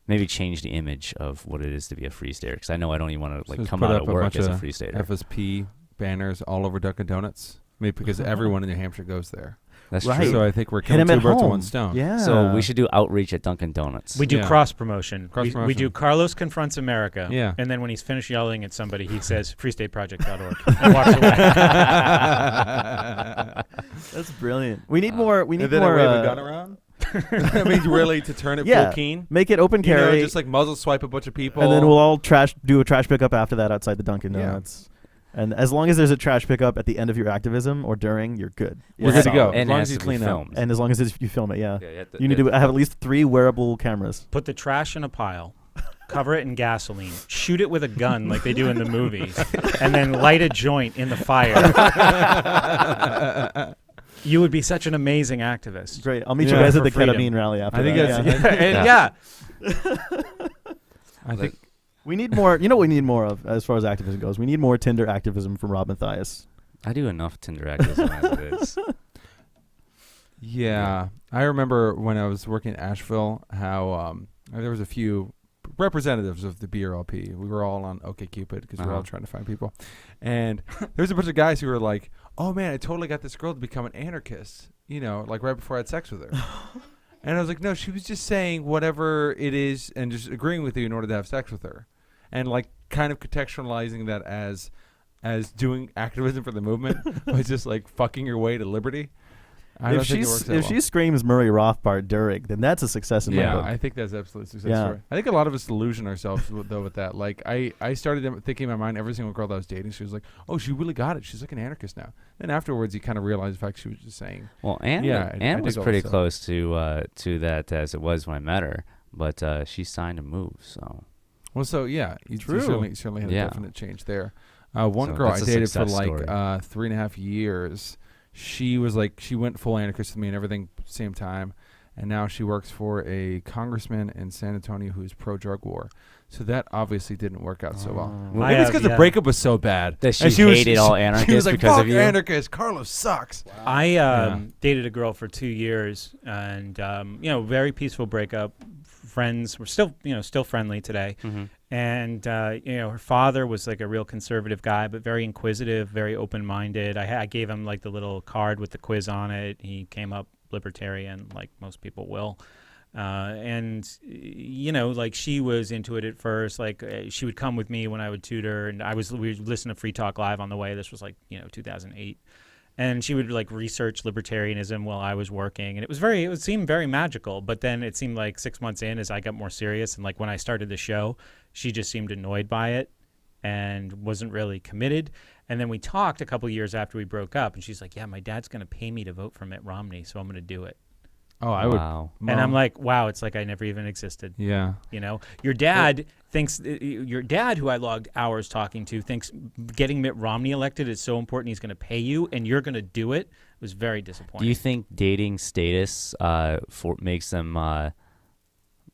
Maybe change the image of what it is to be a Free Stater, because I know I don't even want to like Just come put out up of a work bunch as a of Free Stater. FSP banners all over Dunkin' Donuts. Maybe because everyone in New Hampshire goes there. That's Right. true. So I think we're Hit killing 'em two at birds with home. one stone. Yeah. So we should do outreach at Dunkin' Donuts. We do Yeah. cross promotion. Cross-promotion. We do Carlos confronts America. Yeah. And then when he's finished yelling at somebody, he says freestateproject.org and walks away. That's brilliant. We need more. We need And then more. I wave a gun around. I mean, really, to turn it Yeah. full keen. Make it open You know, carry, just like muzzle swipe a bunch of people. and then we'll all do a trash pickup after that outside the Dunkin' Yeah. Donuts. And as long as there's a trash pickup at the end of your activism or during, you're good. We're good to go. And As long it as has you to be clean up. filmed. And as long as you film it, yeah. Yeah, You need to have at least 3 wearable cameras. Put the trash in a pile. cover it in gasoline, shoot it with a gun like they do in the movies, and then light a joint in the fire. You would be such an amazing activist. Great. I'll meet you Yeah. guys at For the freedom. ketamine rally after I think that. that's- yeah. I think We need more. You know what we need more of as far as activism goes? We need more Tinder activism from Rob Mathias. I do enough Tinder activism as it is. Yeah, I remember when I was working in Asheville, how there was a few representatives of the BRLP. We were all on OkCupid because we were all trying to find people, and there was a bunch of guys who were like, "Oh man, I totally got this girl to become an anarchist." You know, like right before I had sex with her. And I was like, "No, she was just saying whatever it is and just agreeing with you in order to have sex with her," and like kind of contextualizing that as doing activism for the movement was just like fucking your way to liberty. I don't think it works that If well. she screams Murray Rothbard Durig, then that's a success in my Yeah, book. I think that's absolutely a success Yeah. story. I think a lot of us delusion ourselves with that. Like I started thinking in my mind, every single girl that I was dating, she was like, "Oh, she really got it. She's like an anarchist now." Then afterwards, you kind of realize the fact she was just saying. Well, Anne, Yeah, I Anne was dig all pretty that stuff. close to that as it was when I met her, but she signed a move, so Well, so yeah, you True. certainly had Yeah. a definite change there. One So girl I that's a dated for success like story. 3.5 years. She was like, she went full anarchist with me and everything same time. And now she works for a congressman in San Antonio who's pro-drug war. So that obviously didn't work out so well. Well, Maybe it's because the yeah. breakup was so bad. That she And hated all She anarchists was like, because fuck of you? anarchists. Carlos sucks. I dated a girl for 2 years, and very peaceful breakup. Friends, we're still friendly today. Mhm. And her father was like a real conservative guy, but very inquisitive, very open-minded. I gave him like the little card with the quiz on it. He came up libertarian, like most people will. And like she was into it at first. Like she would come with me when I would tutor, and we would listen to Free Talk Live on the way. This was like 2008. And she would like research libertarianism while I was working, and it would seem very magical. But then it seemed like 6 months in, as I got more serious, and like when I started the show, she just seemed annoyed by it and wasn't really committed. And then we talked a couple years after we broke up, and she's like, "Yeah, my dad's going to pay me to vote for Mitt Romney, so I'm going to do it." Oh, I would. Wow. And I'm like, "Wow, it's like I never even existed." Yeah. Your dad thinks your dad, who I logged hours talking to, thinks getting Mitt Romney elected is so important. He's going to pay you, and you're going to do it. It was very disappointing. Do you think dating status makes them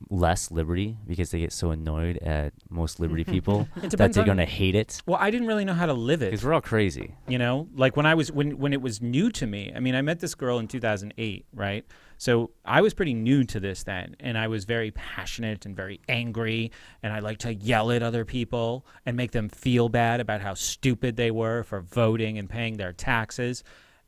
less liberty because they get so annoyed at most liberty people that depends they're on- gonna hate it? Well, I didn't really know how to live it. Because we're all crazy. Like when it was new to me. I mean, I met this girl in 2008, right? So I was pretty new to this then, and I was very passionate and very angry, and I like to yell at other people and make them feel bad about how stupid they were for voting and paying their taxes,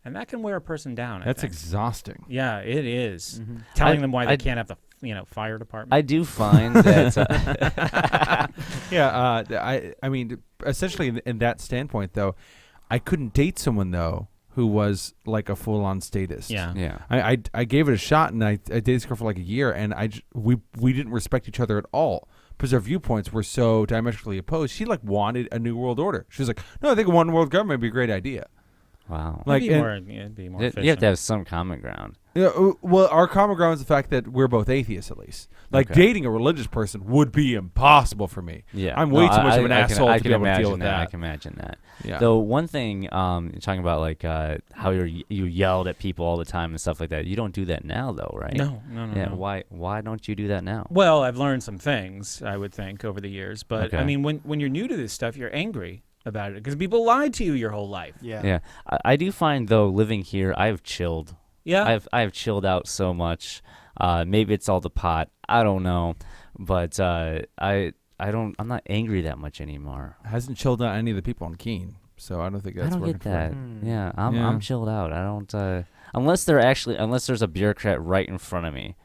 and that can wear a person down. I That's think. exhausting. Yeah, it is. Telling them why they I- can't have the fire department. I do find that Yeah, I mean, essentially in that standpoint, though, I couldn't date someone though who was like a full-on statist. yeah. yeah. I gave it a shot, and I dated this girl for like a year, and we didn't respect each other at all because our viewpoints were so diametrically opposed. She like wanted a new world order. She was like, "No, I think a one world government would be a great idea." Wow. Like, It'd be more You have efficient. to have some common ground. Yeah, well, our common ground is the fact that we're both atheists, at least. Like, Okay. dating a religious person would be impossible for me. Yeah. I'm way too much of an I asshole I to can be able to imagine deal with that. I can imagine that. Yeah. Though one thing, you're talking about like how you yelled at people all the time and stuff like that. You don't do that now, though, right? No. Yeah. No. Why don't you do that now? Well, I've learned some things, I would think, over the years. But, Okay. I mean, when you're new to this stuff, you're angry about it because people lied to you your whole life. Yeah. I do find though living here, I have chilled. Yeah. I have chilled out so much. Maybe it's all the pot. I don't know, but I'm not angry that much anymore. Hasn't chilled out any of the people on Keene, so I don't think that's I don't working get for that. him. Yeah, Yeah. I'm chilled out. I don't unless there's a bureaucrat right in front of me,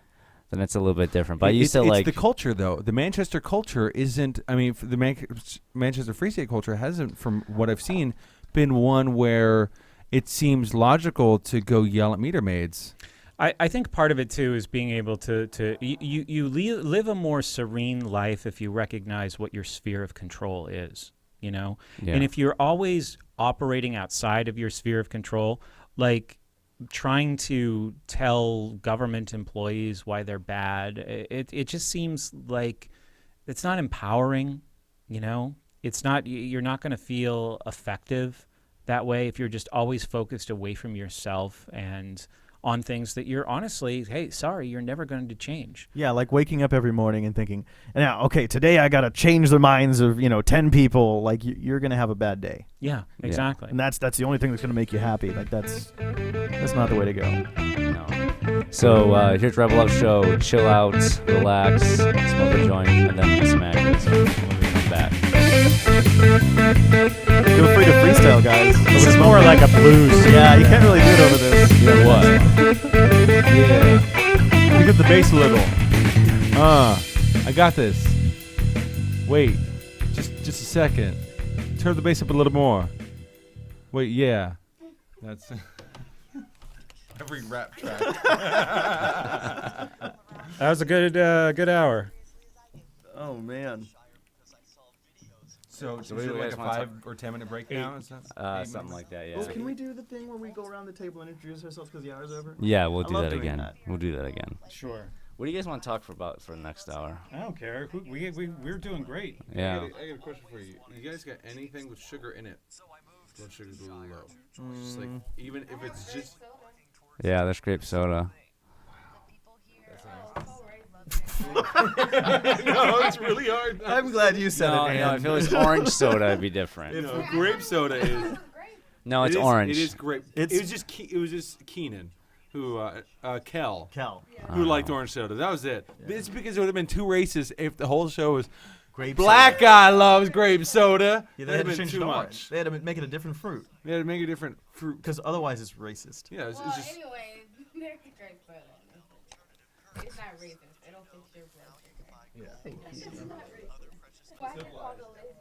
then it's a little bit different. But I used to it's like the culture, though. The Manchester culture isn't. I mean, the Manchester Free State culture hasn't, from what I've seen, been one where it seems logical to go yell at meter maids. I think part of it, too, is being able to live a more serene life if you recognize what your sphere of control is, Yeah. And if you're always operating outside of your sphere of control, like trying to tell government employees why they're bad, it just seems like it's not empowering, you know? It's not, you're not going to feel effective that way if you're just always focused away from yourself and on things that you're honestly, hey, sorry, you're never going to change. Yeah, like waking up every morning and thinking, now, okay, today I got to change the minds of, 10 people. Like, you're going to have a bad day. Yeah, exactly. And that's the only thing that's going to make you happy. Like, that's not the way to go. No. So here's Rebel Love Show. Chill out, relax, smoke a joint, and then do some activism when we come back. Feel free to freestyle, guys. This is more like a blues. Yeah, you can't really do it over this. Yeah, what? Yeah. Pick up the bass a little. I got this. Wait, just a second. Turn the bass up a little more. Wait, yeah. That's every rap track. That was a good hour. Oh, man. So So we is it like guys a wanna 5 or 10 minute breakdown? Something like that, yeah. Oh, can we do the thing where we go around the table and introduce ourselves because the hour's over? Yeah, we'll I do love that doing again. that. We'll do that again. Sure. What do you guys want to talk about for the next hour? I don't care. We're doing great. Yeah. I got a question for you. You guys got anything with sugar in it? Blood sugar's a little low. Just like, even if it's just... Yeah, there's grape soda. No, it's really hard. I'm glad you said No, it, no, if it was orange soda, it'd be different. You know, grape soda is... No, it's it is, orange. It is grape. It's- It was just Keenan, who Kel, Cal. who liked orange soda. That was it. It's because it would have been too racist if the whole show was Grape black soda. guy loves grape soda. Yeah, they That'd had to have been change too it much. orange. They had to make it a different fruit They had to make a different fruit. because otherwise it's racist. Yeah, it's Well, just... anyway, there's a great soda. It's not racist. It don't fix your blood sugar. Why is it called a lazy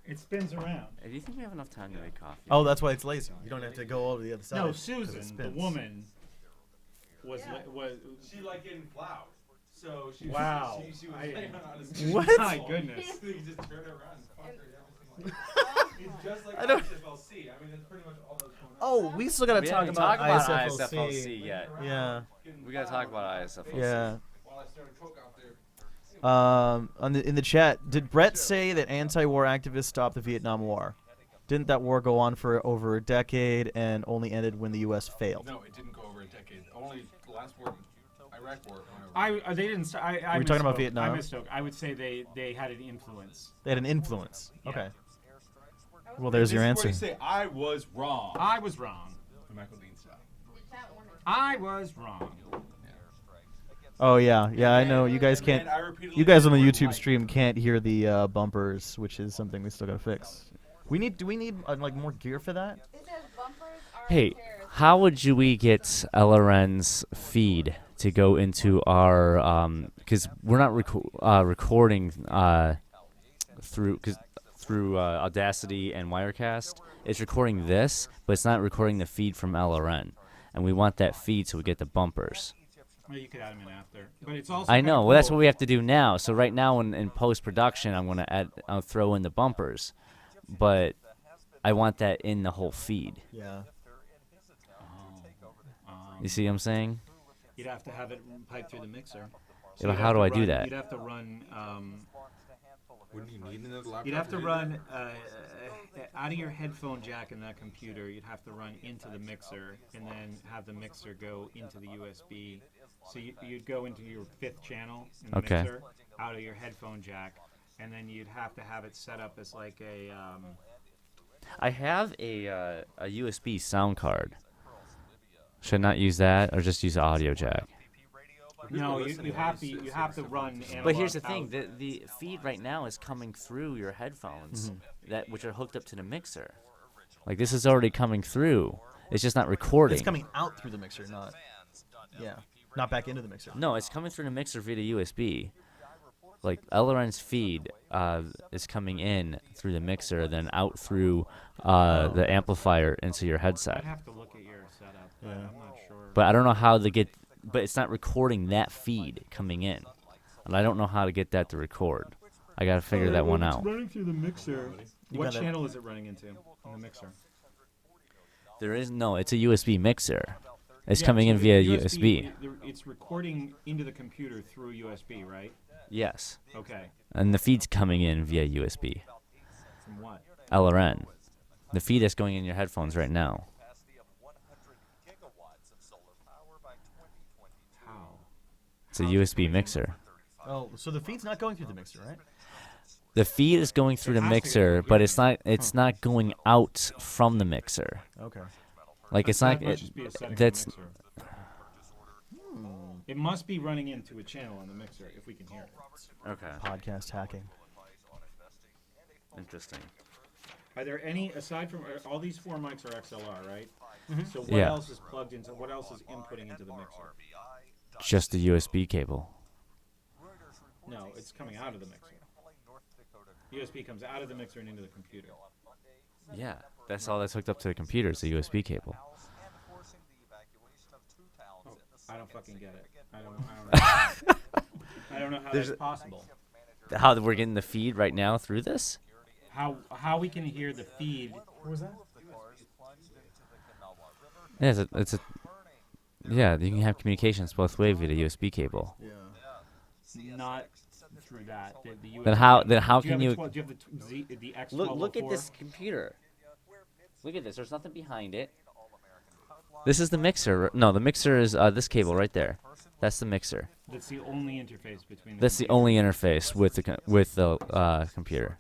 It spins around. Do you think we have enough time to make coffee? Oh, that's why it's lazy. You don't have to go over the other side. No, 'cause it Susan, the spins. woman, was She liked getting plowed. So she Wow. she was I- laying on his What? My goodness. just turn her around and fuck her down. It's just like I don't- ISFLC. I mean, that's pretty much all those corners. Oh, we still gotta We talk haven't about talked about ISFLC. ISFLC yet. Yeah, We gotta talk about ISFLC. yeah. While I started coke out there. In the chat, did Brett say that anti-war activists stopped the Vietnam War? Didn't that war go on for over a decade and only ended when the U.S. failed? No, it didn't go over a decade. Only the last war, Iraq war. They didn't. I Were you talking about misspoke. Vietnam? I misspoke. I would say they had an influence. They had an influence. Yeah. Okay. Well, there's your answer. Say I was wrong. I was wrong. The Michael Dean style. I was wrong. Oh yeah, yeah. I know you guys can't. And I repeatedly You guys on the said the word YouTube like. stream can't hear the bumpers, which is something we still gotta fix. Do we need like more gear for that? It says bumpers are Hey, chairs. how would we get LRN's feed to go into our because we're not recording through Audacity and Wirecast. It's recording this, but it's not recording the feed from LRN, and we want that feed so we get the bumpers. Well, you could add them in after, but it's also. I kinda know. Well, that's cool. what we have to do now. So right now, in post production, I'll throw in the bumpers, but I want that in the whole feed. Yeah. You see what I'm saying? You'd have to have it piped through the mixer. Yeah, but you'd how have do to I do run- that? You'd have to run. Wouldn't you need another laptop? You'd have to do run that? out of your headphone jack in that computer. You'd have to run into the mixer and then have the mixer go into the USB. So you'd go into your fifth channel in the Okay. mixer out of your headphone jack, and then you'd have to have it set up as like a. I have a USB sound card. Should I not use that, or just use the audio jack? No, you have to run. But here's the analog thing: out. the feed right now is coming through your headphones, which are hooked up to the mixer. Like this is already coming through. It's just not recording. It's coming out through the mixer, not. Yeah. Not back into the mixer. No, it's coming through the mixer via the USB. Like LRN's feed is coming in through the mixer, then out through the amplifier into your headset. I'd have to look at your setup. But I'm not sure. But I don't know how to get. But it's not recording that feed coming in, and I don't know how to get that to record. I gotta figure that one out. Running through the mixer. You What gotta- channel is it running into in the mixer? There is no. It's a USB mixer. It's Yeah, coming so in via the USB. It's recording into the computer through USB, right? Yes. Okay. And the feed's coming in via USB. From what? LRN. The feed is going in your headphones right now. How? It's a USB mixer. Oh, so the feed's not going through the mixer, right? The feed is going through the mixer, but it's not going out from the mixer. Okay. Like it's That not must just be a setting on the that's mixer. It must be running into a channel on the mixer if we can hear it. okay. Podcast hacking. Interesting. Are there any, aside from, all these 4 mics are XLR, right? So what Yeah. else is plugged into, what else is inputting into the mixer? Just the USB cable. No, it's coming out of the mixer. USB comes out of the mixer and into the computer. Yeah, that's all that's hooked up to the computer is the USB cable. Oh, I don't fucking get it. I don't know. I don't know how that's possible. How we're getting the feed right now through this? How we can hear the feed. What was that? Yeah, yeah, you can have communications both ways via the USB cable. Yeah. Not through that. The USB. Then how Do you can have you the do you have the X1204? look at this computer? Look at this. There's nothing behind it. This is the mixer. No, the mixer is this cable right there. That's the mixer. That's the only interface between. That's the only interface with the computer.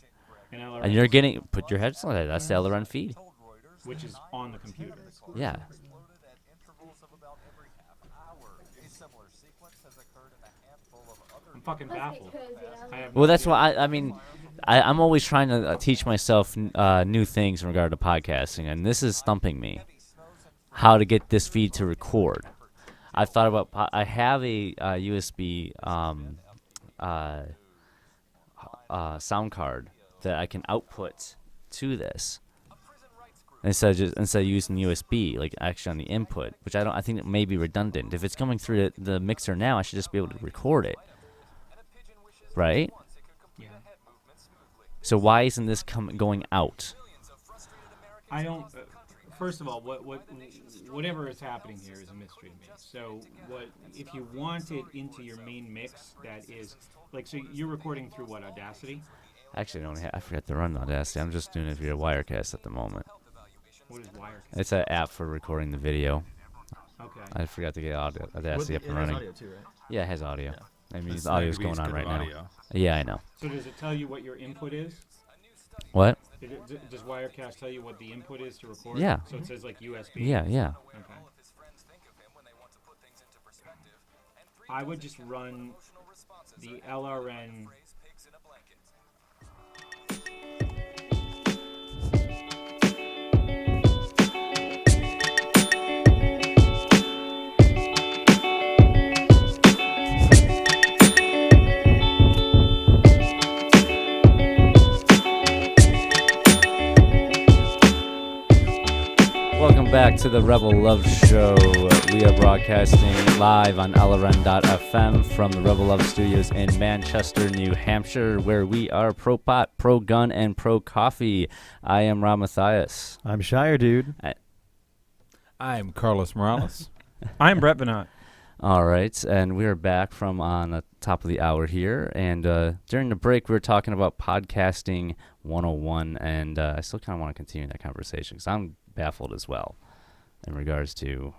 And LRN, And you're getting put your headphones on. That's the LRN feed. which is on the computer. Yeah. I'm fucking baffled. I have no Well, that's idea. why I mean, I'm always trying to teach myself new things in regard to podcasting, and this is stumping me. How to get this feed to record? I've thought about. I have a USB sound card that I can output to this instead of using USB, like actually on the input, which I think it may be redundant. If it's coming through the mixer now, I should just be able to record it, right? Yeah. So why isn't this going out? I don't. First of all, whatever is happening here is a mystery to me. So, if you want it into your main mix? That is like, so you're recording through what, Audacity? Actually, I forgot to run Audacity. I'm just doing it via Wirecast at the moment. What is Wirecast? It's an app for recording the video. Okay. I forgot to get Audacity up and running. Audio too, right? Yeah, it has audio. Yeah. I mean, It's the audio's not gonna going be on as right good now. of audio. Yeah, I know. So does it tell you what your input is? What? Does Wirecast tell you what the input is to record? Yeah. So it says like USB? Yeah. Okay. I would just run the LRN. Welcome back to the Rebel Love Show. We are broadcasting live on LRN.FM from the Rebel Love Studios in Manchester, New Hampshire, where we are pro-pot, pro-gun, and pro-coffee. I am Mathias. I'm Shire Dude. I'm Carlos Morales. I'm Brett Venat. All right, and we are back from on the top of the hour here, and during the break we were talking about podcasting 101, and I still kind of want to continue that conversation because I'm baffled as well in regards to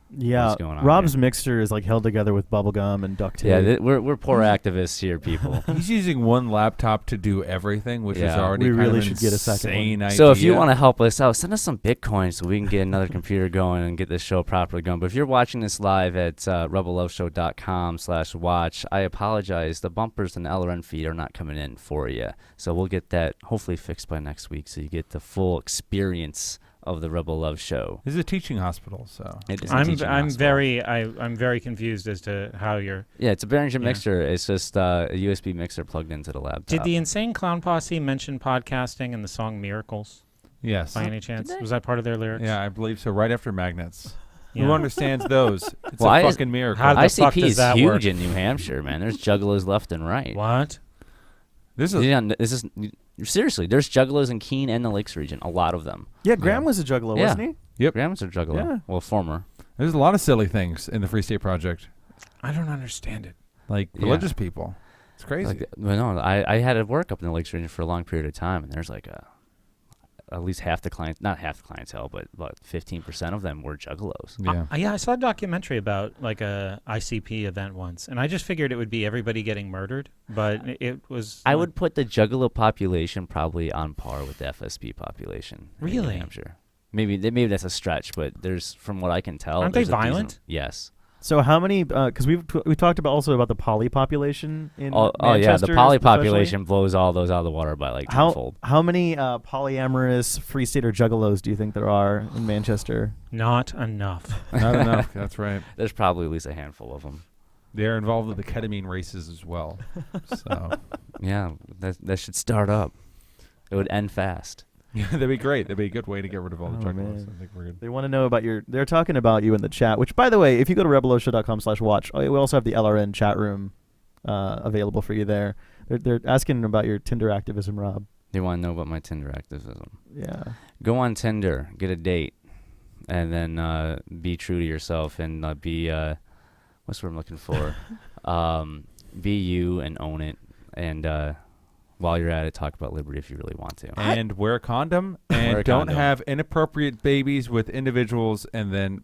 Yeah, what's going on Rob's here. mixer is like held together with bubble gum and duct tape. Yeah, we're poor activists here, people. He's using one laptop to do everything, which is Yeah. already We kind really of should get a second one. insane idea. So if you want to help us out, send us some Bitcoin so we can get another computer going and get this show properly going. But if you're watching this live at rebelloveshow.com/watch, I apologize. The bumpers and the LRN feed are not coming in for you. So we'll get that hopefully fixed by next week so you get the full experience of the Rebel Love Show. This is a teaching hospital, so It is a I'm teaching hospital. very confused as to how you're. Yeah, it's a Behringer Yeah. mixer. It's just a USB mixer plugged into the laptop. Did the Insane Clown Posse mention podcasting in the song Miracles yes. by any chance? they? Was that part of their lyrics? Yeah, I believe so. Right after magnets. Yeah. Who understands those? It's Well, a fucking miracle. How the fuck ICP does is that huge work? in New Hampshire, man. There's juggalos left and right. What? This is Yeah, seriously, there's juggalos in Keene and the Lakes region. A lot of them. Yeah, Graham was a juggalo, Yeah. wasn't he? Graham's a juggalo. Yeah. Well, former. there's a lot of silly things in the Free State Project, I don't understand it. like Yeah. religious people. It's crazy. Like, well, no, I had to work up in the Lakes region for a long period of time, and there's like at least half the clients, not half the clientele, but about 15% of them were juggalos. Yeah. Yeah, I saw a documentary about like a ICP event once, and I just figured it would be everybody getting murdered, but it was. I would put the juggalo population probably on par with the FSP population. in New Really? Hampshire. Maybe that's a stretch, but there's, from what I can tell, Aren't they there's a decent- violent? Yes. So how many? Because we talked about also about the poly population in Oh yeah, the Manchester poly especially. population blows all those out of the water by like tenfold. How many polyamorous free stater juggalos do you think there are in Manchester? Not enough. Not enough. That's right. There's probably at least a handful of them. They're involved with the ketamine races as well. So Yeah, that should start up. It would end fast. yeah, that'd be great. That'd be a good way to get rid of all the Oh, juggalos. man. I think we're good. They want to know about your. They're talking about you in the chat. Which, by the way, if you go to rebeloshow.com/watch, we also have the LRN chat room available for you there. They're asking about your Tinder activism, Rob. They want to know about my Tinder activism. Yeah. Go on Tinder, get a date, and then be true to yourself and be what's what I'm looking for. Be you and own it, and while you're at it, talk about liberty if you really want to. And wear a condom, and Wear a don't condom. have inappropriate babies with individuals, and then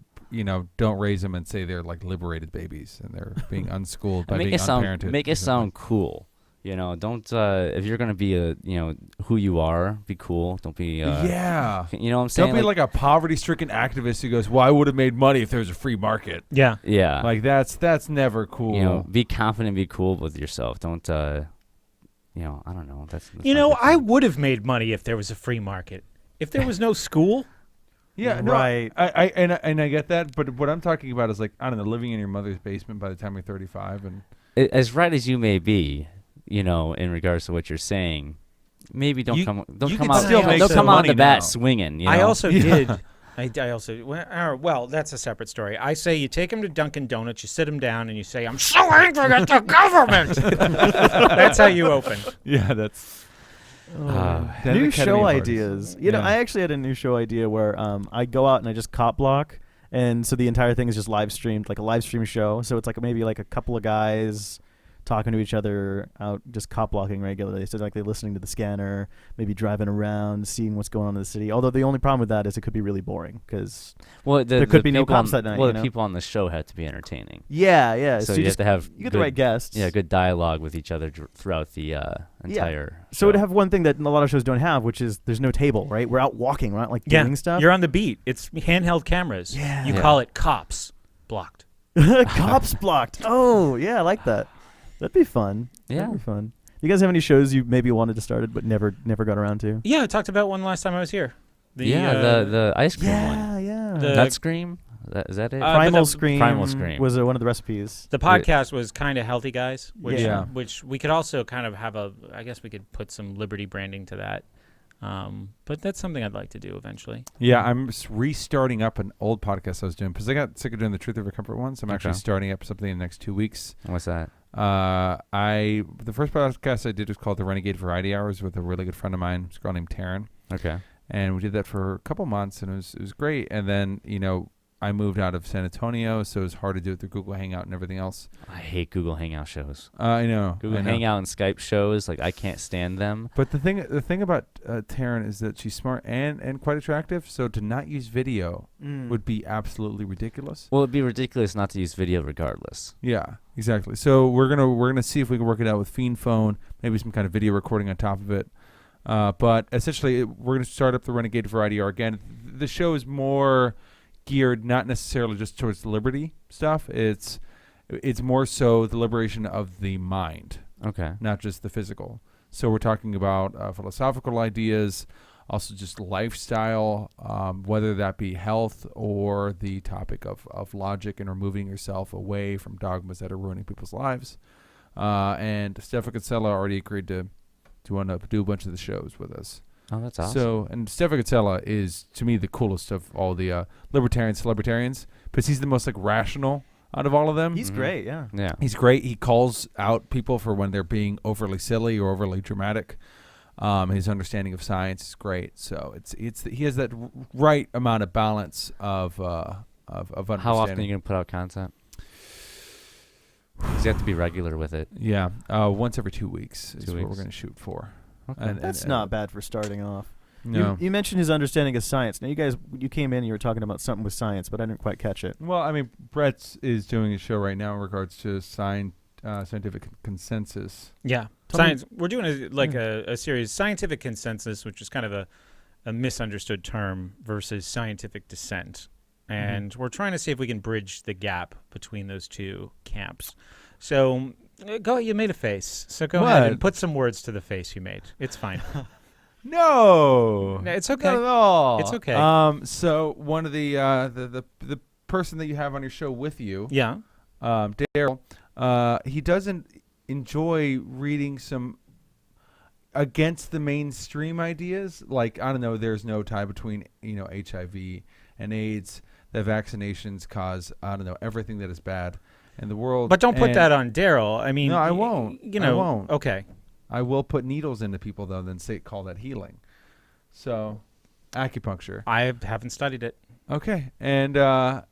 don't raise them and say they're like liberated babies and they're being unschooled by And being unparented. make or it something. sound cool. Don't if you're gonna be who you are, be cool. Don't be yeah. You know what I'm saying? Don't be like a poverty-stricken activist who goes, "Well, I would have made money if there was a free market." Yeah. yeah. Like that's never cool. Be confident, be cool with yourself. Don't I don't know. That's You not know, good I for me. would have made money if there was a free market. If there was no school. Yeah, no, Right. I get that, but what I'm talking about is like, I don't know, living in your mother's basement by the time you're 35 and As right as you may be, in regards to what you're saying, maybe don't You- come you come could out still make don't some come on money the bat now. swinging. I also Yeah. did. I also well, that's a separate story. I say you take him to Dunkin' Donuts, you sit him down, and you say, "I'm so angry at the government." That's how you open. yeah, that's Uh, Then New the show ketamine parties. ideas. Yeah. I actually had a new show idea where I go out and I just cop block, and so the entire thing is just live streamed, like a live stream show. So it's like maybe like a couple of guys talking to each other out, just cop blocking regularly. So like they're listening to the scanner, maybe driving around, seeing what's going on in the city. Although the only problem with that is it could be really boring because well, there could be no people cops on, that night, Well, you the know? people on the show have to be entertaining. yeah. So you you have just to have you get good, the right guests. Yeah, good dialogue with each other throughout the entire. So show. it'd have one thing that a lot of shows don't have, which is there's no table, right? We're out walking, we're not like doing stuff. You're on the beat. It's handheld cameras. Yeah. You Yeah. call it cops blocked. Cops blocked. Oh, yeah, I like that. That'd be fun. Yeah. That'd be fun. You guys have any shows you maybe wanted to start but never got around to? Yeah, I talked about one last time I was here. The ice cream one. Yeah. The- Nut Scream? Is that it? but Primal the- Scream. Primal Scream. was one of the recipes. The podcast was kind of healthy, guys. Which, Yeah. which we could also kind of have I guess we could put some Liberty branding to that. But that's something I'd like to do eventually. Yeah, I'm restarting up an old podcast I was doing because I got sick of doing the Truth Over Comfort ones. I'm actually Okay. starting up something in the next 2 weeks. What's that? The first podcast I did was called the Renegade Variety Hours with a really good friend of mine, this girl named Taryn, Okay. and we did that for a couple months, and it was great. And then I moved out of San Antonio, so it was hard to do it through Google Hangout and everything else. I hate Google Hangout shows. I know. Google I know. Hangout and Skype shows, like I can't stand them. But the thing about Taryn is that she's smart and quite attractive. So to not use video would be absolutely ridiculous. Well, it'd be ridiculous not to use video regardless. Yeah, exactly. So we're gonna see if we can work it out with Fiend Phone, maybe some kind of video recording on top of it. But essentially, we're gonna start up the Renegade Variety Hour again. The show is more geared not necessarily just towards the liberty stuff. It's more so the liberation of the mind, Okay. not just the physical. So we're talking about philosophical ideas, also just lifestyle, whether that be health or the topic of logic and removing yourself away from dogmas that are ruining people's lives. And Stefan Kinsella already agreed to want to do a bunch of the shows with us. Oh, that's awesome. So, and Stefan Kinsella is, to me, the coolest of all the libertarians, because he's the most rational out of all of them. He's great, yeah. yeah. He's great. He calls out people for when they're being overly silly or overly dramatic. His understanding of science is great. So he has that right amount of balance of understanding. How often are you gonna put out content? Because you have to be regular with it. Yeah, once every 2 weeks is 2 what we're weeks. going to shoot for. Okay. That's not bad for starting off. No. You mentioned his understanding of science. Now, you came in and you were talking about something with science, but I didn't quite catch it. Well, I mean, Brett is doing a show right now in regards to scientific consensus. Yeah, science. We're doing a series, scientific consensus, which is kind of a misunderstood term versus scientific dissent, and we're trying to see if we can bridge the gap between those two camps. So, you made a face. So go ahead and put some words to the face you made. It's fine. No, It's okay. not at all. It's okay. So one of the person that you have on your show with you, Yeah. Daryl, he doesn't enjoy reading some against the mainstream ideas. Like, I don't know, there's no tie between HIV and AIDS. That vaccinations cause, I don't know, everything that is bad in the world. But don't put that on Daryl. I mean, No, I won't. I won't. Okay. I will put needles into people though, then call that healing. So, acupuncture. I haven't studied it. Okay, and I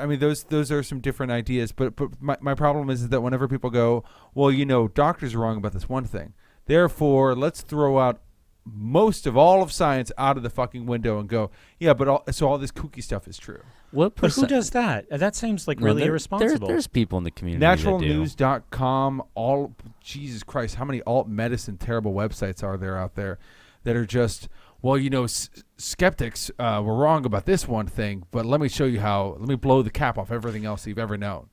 mean those are some different ideas, but my problem is that whenever people go, well, doctors are wrong about this one thing, therefore let's throw out most of all of science out of the fucking window and go, yeah, but all this kooky stuff is true. What But who does that? That seems like really irresponsible. There's people in the community that do. Naturalnews.com, Jesus Christ, how many alt medicine terrible websites are there out there that are just, well, skeptics were wrong about this one thing, but let me blow the cap off everything else you've ever known.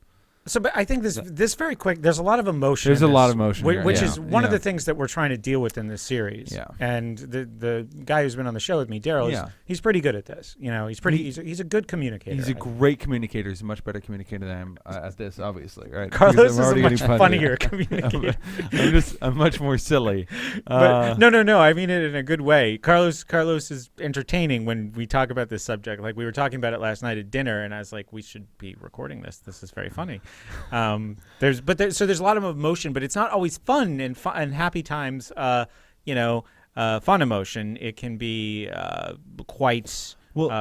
So, but I think this very quick. There's a lot of emotion. There's a lot of emotion here, which yeah. is one of Yeah. the things that we're trying to deal with in this series. Yeah. And the guy who's been on the show with me, Daryl, Yeah. he's pretty good at this. He's a good communicator. He's a great communicator. He's a much better communicator than I am at this, obviously. Right? Carlos Because I'm is a already much getting funnier punchy. communicator. I'm much more silly. But no. I mean it in a good way. Carlos is entertaining when we talk about this subject. Like we were talking about it last night at dinner, and I was like, we should be recording this. This is very funny. There's a lot of emotion, but it's not always fun and happy times. Fun emotion. It can be quite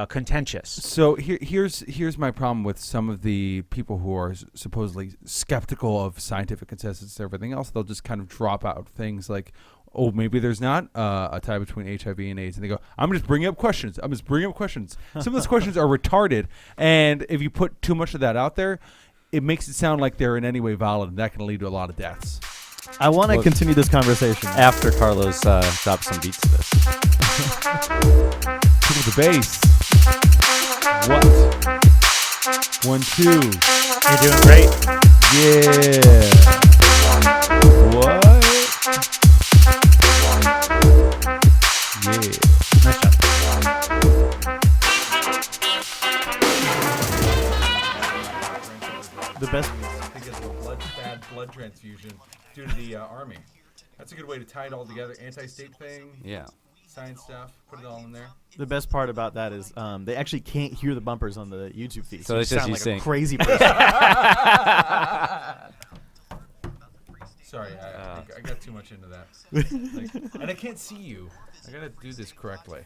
contentious. So here's my problem with some of the people who are supposedly skeptical of scientific consensus and everything else. They'll just kind of drop out things like, oh, maybe there's not a tie between HIV and AIDS. And they go, I'm just bringing up questions. Some of those questions are retarded. And if you put too much of that out there, it makes it sound like they're in any way valid, and that can lead to a lot of deaths. I want to continue this conversation. After Carlos drops some beats to this. Pick up the bass. What? 1, 2. You're doing great. Yeah. What? Yeah. Nice job. The best. Because of a bad blood transfusion due to the army. That's a good way to tie it all together. Anti-state thing, Yeah. science stuff, put it all in there. The best part about that is they actually can't hear the bumpers on the YouTube feed. So you it's just sound you like sing. a crazy person. Sorry, I got too much into that. And I can't see you. I gotta do this correctly.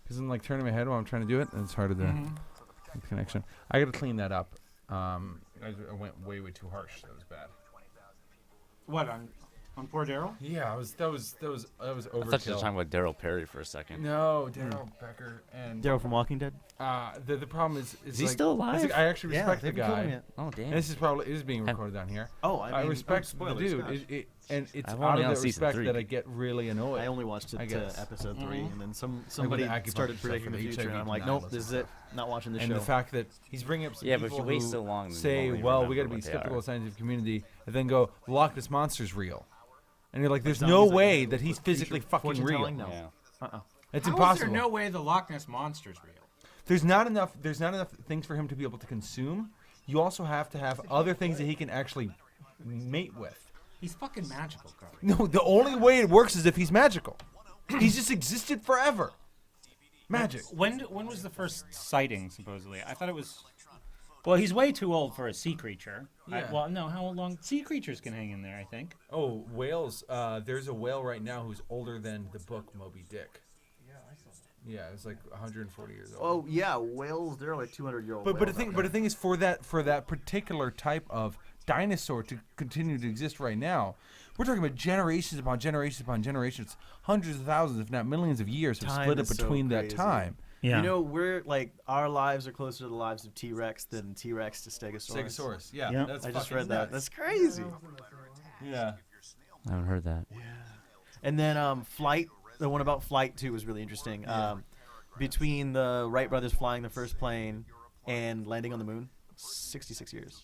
Because I'm like turning my head while I'm trying to do it, and it's harder to make connection. I gotta clean that up. I went way too harsh. That was bad. What on poor Daryl? Yeah, that was overkill. I thought you were talking about Daryl Perry for a second. No, Daryl Becker and Daryl from Walking Dead. the problem is he still alive? I actually respect the they've been killing guy. it. Oh damn. And this is being recorded down here. Oh, I respect the spoilers, dude, gosh. and it's I've out only of on that season respect 3. that I get really annoyed. I only watched it I to guess. episode 3, and then Like somebody with the acupuncture started stuff predicting for the the future, and I'm HIV like, denial nope, and this is it. Not watching the and show. the fact that he's bringing up some Yeah, but people if you wait who so long, then you say, won't even well, we remember got to be what they skeptical are. of the scientific community, and then go, the Loch Ness Monster's real. And you're like, there's Like no zombies that way can that he's with physically future fucking real. fortune-telling? No. Yeah. It's How impossible. is there no way the Loch Ness Monster's real? There's not enough things for him to be able to consume. You also have to have other things that he can actually mate with. He's fucking magical, Carly. No, the only way it works is if he's magical. He's just existed forever. Magic. When was the first sighting, supposedly? I thought it was... Well, he's way too old for a sea creature. Yeah. How long... Sea creatures can hang in there, I think. Oh, whales. There's a whale right now who's older than the book Moby Dick. Yeah, it's like 140 years old. Oh yeah, whales. They're like 200-year-old. But the thing is, for that particular type of dinosaur to continue to exist right now. We're talking about generations upon generations upon generations, hundreds of thousands, if not millions of years have Time split up is so between that crazy. time. Yeah. You know, we're like our lives are closer to the lives of T-Rex than T-Rex to Stegosaurus. Stegosaurus, yeah. Yeah. That's I just fucking read that. nuts. That's crazy. Yeah. I haven't heard that. And then Flight, the one about Flight too was really interesting. Between the Wright brothers flying the first plane and landing on the moon, 66 years.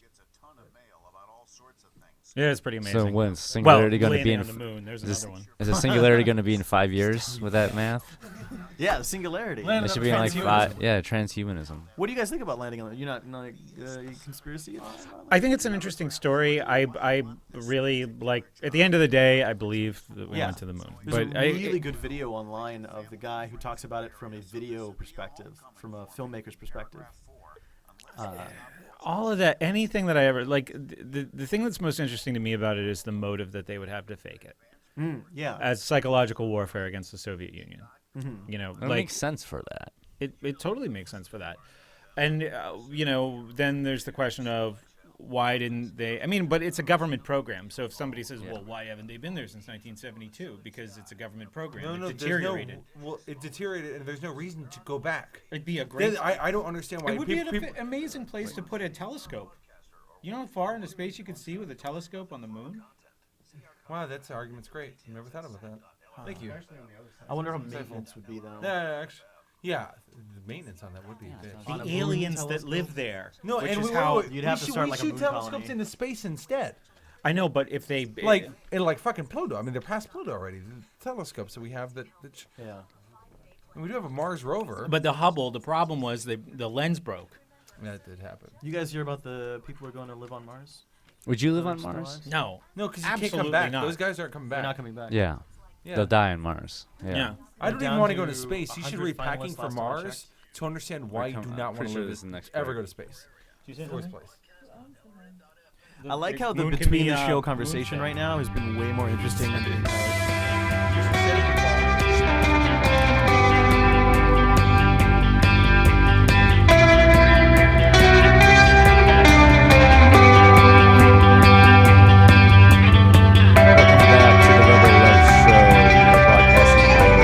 Yeah, it's pretty amazing. So when's Singularity going to be landing in? on the moon? There's Is, another one. is the Singularity going to be in 5 years with that math? Yeah, the Singularity. Land- It should be in like 5. Yeah, transhumanism. What do you guys think about landing on the You're not conspiracy? I think it's an interesting story. I really like. At the end of the day, I believe that we Yeah. went to the moon. There's But a really good video online of the guy who talks about it from a video perspective, from a filmmaker's perspective. all of that, anything that I ever like, the thing that's most interesting to me about it is the motive that they would have to fake it Yeah. as psychological warfare against the Soviet Union. Mm-hmm. You know, That like makes sense for that. it totally makes sense for that. And you know, then there's the question of why didn't they? I mean, but it's a government program. So if somebody says, "Well, why haven't they been there since 1972?" Because it's a government program. It deteriorated. Well, it deteriorated, and there's no reason to go back. It'd be a great. Then I don't understand why It would be people. an amazing place to put a telescope. You know how far into space you could see with a telescope on the moon? Wow, that's argument's great. I never thought about that. Thank you. I wonder how maintenance would be though. Yeah, actually, yeah, the maintenance on that would be a bitch. On The a moon aliens that telescope? live there. No, which and is we, how You'd have to start we like a shoot moon telescopes colony. into space instead. I know, but if they Like fucking Pluto. I mean, they're past Pluto already. The telescopes that we have Yeah. and we do have a Mars rover. but the Hubble, the problem was the lens broke. That did happen. You guys hear about the people who are going to live on Mars? Would you live on Still Mars? alive? No, No, because you can't Absolutely come back. not. Those guys aren't coming back. They're not coming back. Yeah. Yeah. They'll die on Mars. Yeah. yeah. I don't Down even want to go to to space. You should 100 read Packing finalists for last time I Mars checked. to understand why you do I'm not want pretty to sure live, this is the next ever break. go to space. First place. I like how the Moon can between be, the show moon conversation thing. right now has been way more interesting than the Welcome back to the Rubber Love Show. We're broadcasting live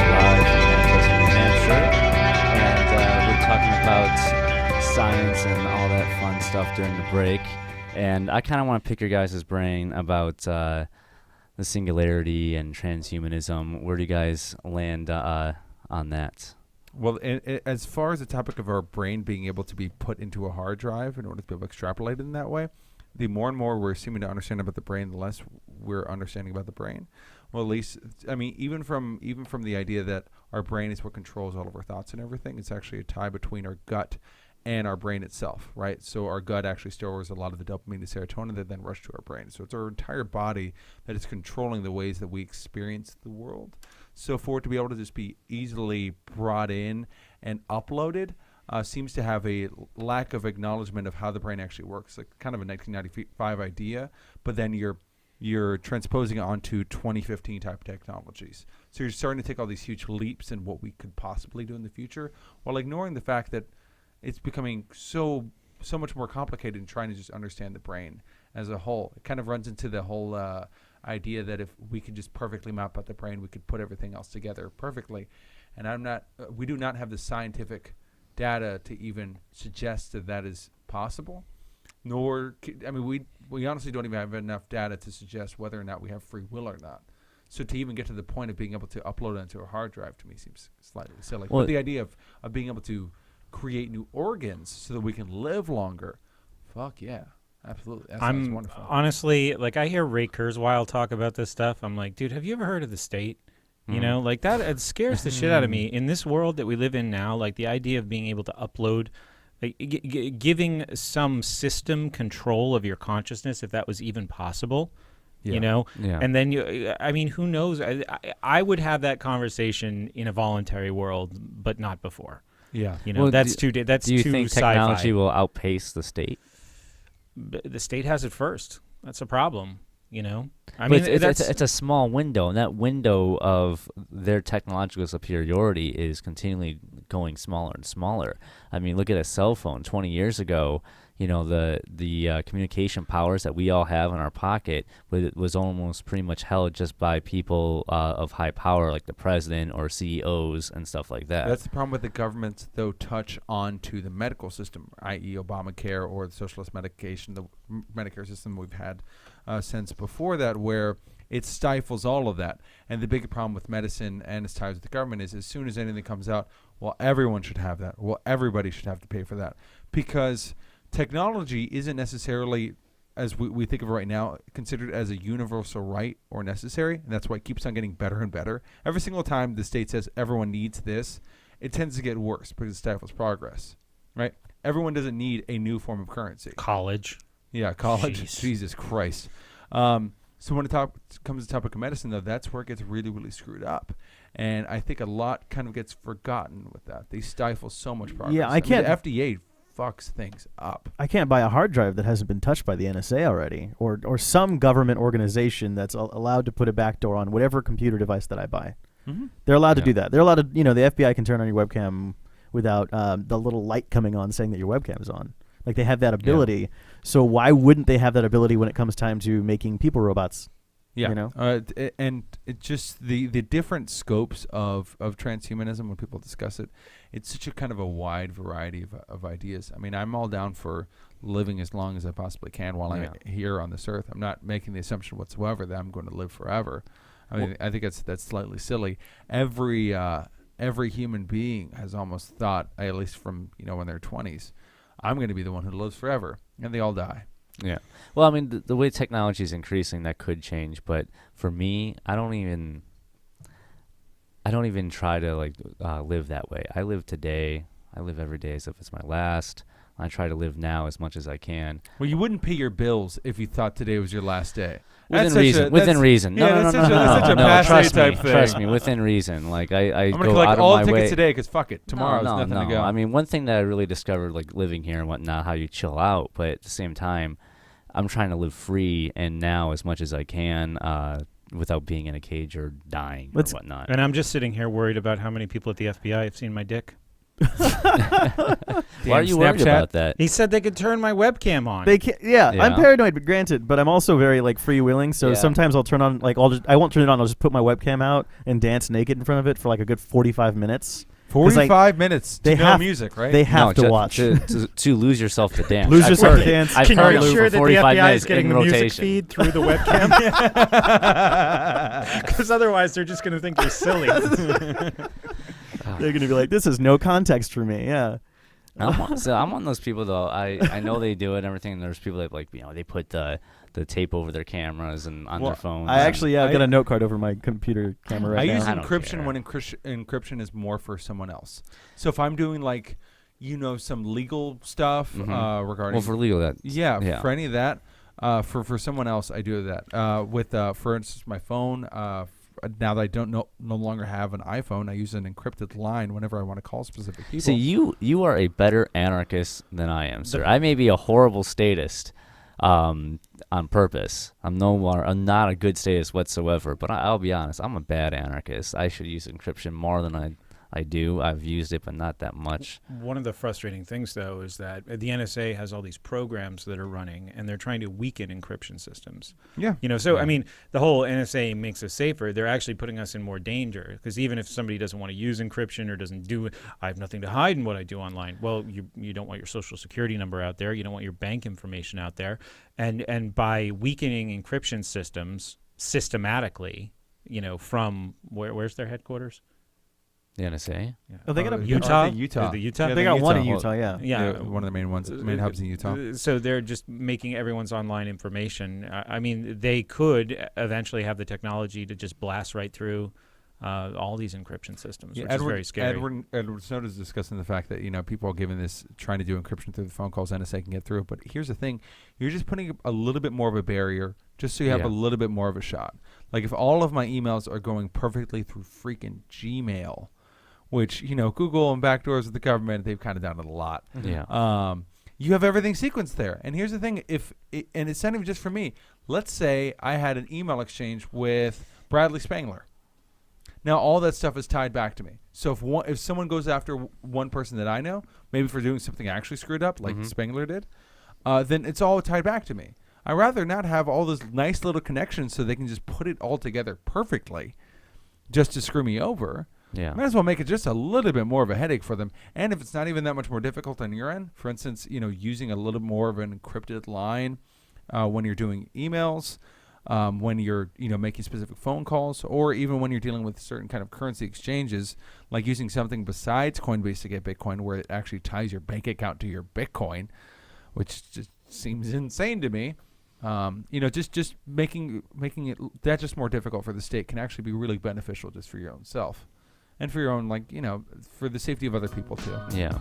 from Manchester, New Hampshire. And we're talking about science and all that fun stuff during the break. And I kind of want to pick your guys' brain about the singularity and transhumanism. Where do you guys land on that? Well, as far as the topic of our brain being able to be put into a hard drive in order to be able to extrapolate it in that way, the more and more we're seeming to understand about the brain, the less we're understanding about the brain. Well, at least, I mean, even from the idea that our brain is what controls all of our thoughts and everything, it's actually a tie between our gut and our brain itself, right? So our gut actually stores a lot of the dopamine and serotonin that then rush to our brain. So it's our entire body that is controlling the ways that we experience the world. So for it to be able to just be easily brought in and uploaded seems to have a lack of acknowledgement of how the brain actually works, like kind of a 1995 idea, but then you're transposing it onto 2015 type technologies. So you're starting to take all these huge leaps in what we could possibly do in the future, while ignoring the fact that it's becoming so much more complicated in trying to just understand the brain as a whole. It kind of runs into the whole idea that if we could just perfectly map out the brain, we could put everything else together perfectly. And we do not have the scientific data to even suggest that that is possible. Nor, I mean, we honestly don't even have enough data to suggest whether or not we have free will or not. So to even get to the point of being able to upload it onto a hard drive to me seems slightly silly. Well, but the idea of being able to create new organs so that we can live longer, fuck yeah, absolutely. That sounds wonderful. Honestly, like I hear Ray Kurzweil talk about this stuff. I'm like, dude, have you ever heard of the state? You know, like that, it scares the shit out of me. In this world that we live in now, like the idea of being able to upload, like, giving some system control of your consciousness, if that was even possible, you know? Yeah. And then, I mean, who knows? I would have that conversation in a voluntary world, but not before. Yeah. You know, Well, that's do too you think sci-fi. technology will outpace the state? The state has it first. That's a problem. You know, I But mean, it's a small window, and that window of their technological superiority is continually going smaller and smaller. I mean, look at a cell phone. 20 years ago, the communication powers that we all have in our pocket was almost pretty much held just by people of high power, like the president or CEOs and stuff like that. That's the problem with the governments, though, touch on to the medical system, i.e. Obamacare or the socialist medication, the Medicare system we've had since before that, where it stifles all of that. And the bigger problem with medicine and its ties with the government is as soon as anything comes out, well, everyone should have that. Well, everybody should have to pay for that. Because technology isn't necessarily, as we think of it right now, considered as a universal right or necessary. And that's why it keeps on getting better and better. Every single time the state says everyone needs this, it tends to get worse because it stifles progress, right? Everyone doesn't need a new form of currency. College. Yeah, college. Jeez. Jesus Christ. So when it comes to the topic of medicine, though, that's where it gets really, really screwed up. And I think a lot kind of gets forgotten with that. They stifle so much progress. Yeah, I mean, can't- the FDA fucks things up. I can't buy a hard drive that hasn't been touched by the NSA already, or some government organization that's allowed to put a backdoor on whatever computer device that I buy. Mm-hmm. They're allowed to Yeah. do that. They're allowed to, the FBI can turn on your webcam without the little light coming on saying that your webcam is on. Like, they have that ability. So why wouldn't they have that ability when it comes time to making people robots? Yeah, You know? And it just the different scopes of transhumanism when people discuss it, it's such a kind of a wide variety of ideas. I mean, I'm all down for living as long as I possibly can while I'm here on this earth. I'm not making the assumption whatsoever that I'm going to live forever. I mean, I think that's slightly silly. Every human being has almost thought, at least from when they're 20s, I'm going to be the one who lives forever, and they all die. Yeah. Well, I mean, the way technology is increasing, that could change. But for me, I don't even try to live that way. I live today. I live every day as if it's my last. I try to live now as much as I can. Well, you wouldn't pay your bills if you thought today was your last day. Within reason. No, that's such a passe type thing. Trust me, within reason. Like I'm I'm go gonna collect out of all my the way. tickets today because fuck it, tomorrow's nothing to go. I mean, one thing that I really discovered, like living here and whatnot, how you chill out, but at the same time, I'm trying to live free and now as much as I can, without being in a cage or dying or whatnot. And I'm just sitting here worried about how many people at the FBI have seen my dick. Why are you worried about that? He said they could turn my webcam on. They can't. Yeah, I'm paranoid, but granted. But I'm also very freewheeling. So sometimes I'll turn on I won't turn it on. I'll just put my webcam out and dance naked in front of it for a good 45 minutes. 45 minutes. They no have music, right? They have to watch to lose yourself to dance. Lose yourself to dance. I've Can heard you of make sure for that the 45 FBI minutes is getting in the music rotation. feed through the webcam? Because otherwise, they're just going to think you're silly. They're gonna be like, "This is no context for me." Yeah. I'm on those people though. I know they do it and everything. And there's people that they put the tape over their cameras and on their phones. I actually got a note card over my computer camera right I now. use I don't encryption care. when encryption is more for someone else. So if I'm doing some legal stuff regarding for legal that. yeah, for any of that, for someone else I do that. With for instance my phone. Now that I don't no longer have an iPhone, I use an encrypted line whenever I want to call specific people. See, you are a better anarchist than I am, sir. I may be a horrible statist, on purpose. I'm not a good statist whatsoever. But I'll be honest, I'm a bad anarchist. I should use encryption more than I do. I've used it, but not that much. One of the frustrating things, though, is that the NSA has all these programs that are running, and they're trying to weaken encryption systems. Yeah. I mean, the whole NSA makes us safer. They're actually putting us in more danger, because even if somebody doesn't want to use encryption or doesn't do it, I have nothing to hide in what I do online. Well, you don't want your social security number out there. You don't want your bank information out there. And by weakening encryption systems systematically, from where's their headquarters? The NSA? Yeah. Oh, they got a Utah. Utah. The Utah. Yeah, they got one in Utah. Yeah. Yeah, one of the main hubs in Utah. So they're just making everyone's online information. I mean, they could eventually have the technology to just blast right through all these encryption systems, which is very scary. Edward Snowden is discussing the fact that people are giving this trying to do encryption through the phone calls NSA can get through. But here's the thing: you're just putting a little bit more of a barrier, just so you have a little bit more of a shot. Like if all of my emails are going perfectly through freaking Gmail, which Google and backdoors with the government, they've kind of done it a lot. Yeah. You have everything sequenced there. And here's the thing: and it's not even just for me. Let's say I had an email exchange with Bradley Spangler. Now all that stuff is tied back to me. So if someone goes after one person that I know, maybe for doing something actually screwed up, like Spangler did, then it's all tied back to me. I'd rather not have all those nice little connections so they can just put it all together perfectly just to screw me over. Yeah. Might as well make it just a little bit more of a headache for them. And if it's not even that much more difficult on your end, for instance, using a little more of an encrypted line when you're doing emails, when you're making specific phone calls, or even when you're dealing with certain kind of currency exchanges, like using something besides Coinbase to get Bitcoin, where it actually ties your bank account to your Bitcoin, which just seems insane to me. Just making it that just more difficult for the state can actually be really beneficial just for your own self. And for your own, for the safety of other people, too. Yeah.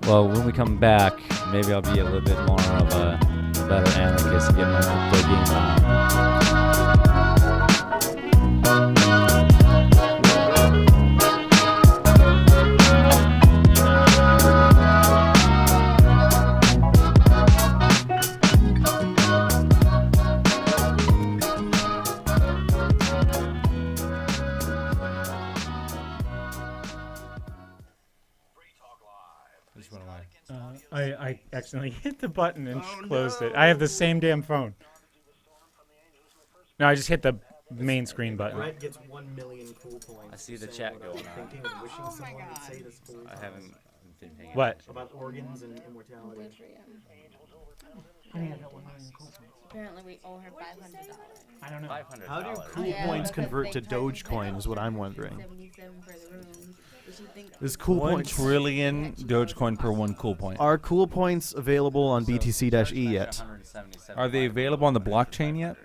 Well, when we come back, maybe I'll be a little bit more of a better anarchist and get my own digging on. I accidentally hit the button and closed it. I have the same damn phone. No, I just hit the main screen button. Brett gets 1 million cool points. I see the chat going on. Thinking and wishing someone would say this cool I haven't been paying What? about organs and immortality. Apparently, we owe her $500. I don't know. $500. How do cool Yeah, points because convert they to charge Dogecoin is what I'm wondering. $77 for the room. Does she think Is cool 1 points trillion Dogecoin per 1 cool point. Are cool points available on BTC-E yet? Are they available on the blockchain yet?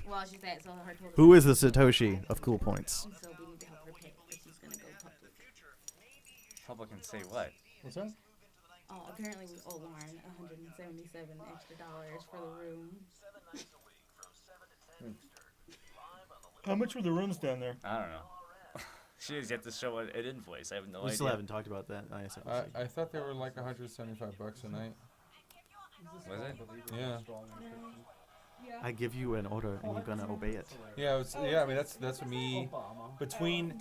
Well, she said so. Her total. Who is the Satoshi of cool points? So we need to help her pay because she's gonna go public. Public can say what? What's that? Oh, apparently we owe Lauren $177 extra for the room. How much were the rooms down there? I don't know. She has yet to show an invoice. I have no We idea. still haven't talked about that. I thought they were like $175 a night. Was it? Yeah. I give you an order and you're gonna obey it. Yeah, I mean that's me. Between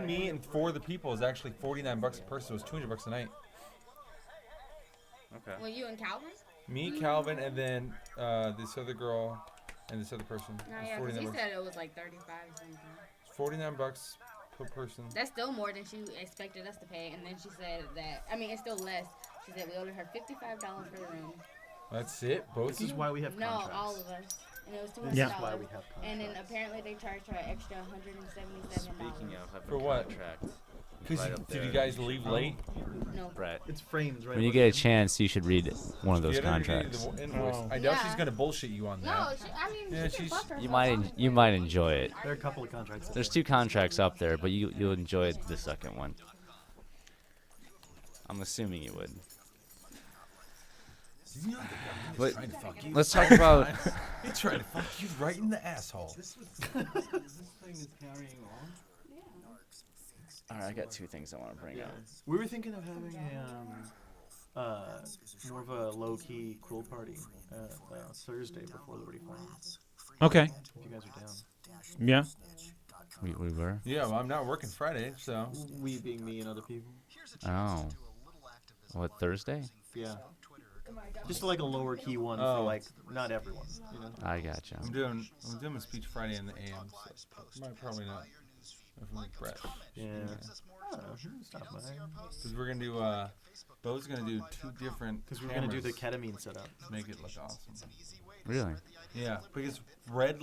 me and 4 of the people is actually $49 a person. It was $200 a night. Okay. Well, you and Calvin? Me, Calvin, and then this other girl and this other person. No, It yeah, was because $49. he said it was like 35 or something. $49 per person. That's still more than she expected us to pay. And then she said that, I mean, it's still less. She said we owed her $55 for the room. That's it. Both This is why we have No, contracts. all of us. And it was $200. This is why we have And then contracts. apparently they charged her an extra $177. Speaking of having For what? contract. Because Right up did you there. guys leave late? No. Brett. It's frames, right? When you get a chance, you should read one of those Get her contracts. the invoice. Oh. I doubt Yeah. she's gonna bullshit you on No, that. I mean, Yeah, she can she's- fuck herself. You might enjoy it. There are a couple of contracts. There's 2 contracts up there, but you'll enjoy the second one. I'm assuming you would. But Trying to fuck you. let's talk about. He's trying to fuck you right in the asshole. All right, I got 2 things I want to bring up. We were thinking of having a more of a low-key cool party Thursday before the reform. Okay. If you guys are down. Yeah. We were. Yeah, well, I'm not working Friday, so. We being me and other people. Oh. What, Thursday? Yeah. Just like a lower key one for Oh. like not everyone. You know. I gotcha. I'm doing a speech Friday in the AM, so might probably not. If I'm with Brett. Yeah. I don't know. Stop by. Because we're gonna do Bo's gonna do 2 different. Because we're gonna do the cameras ketamine setup. to make it look awesome. Really? Yeah, because Red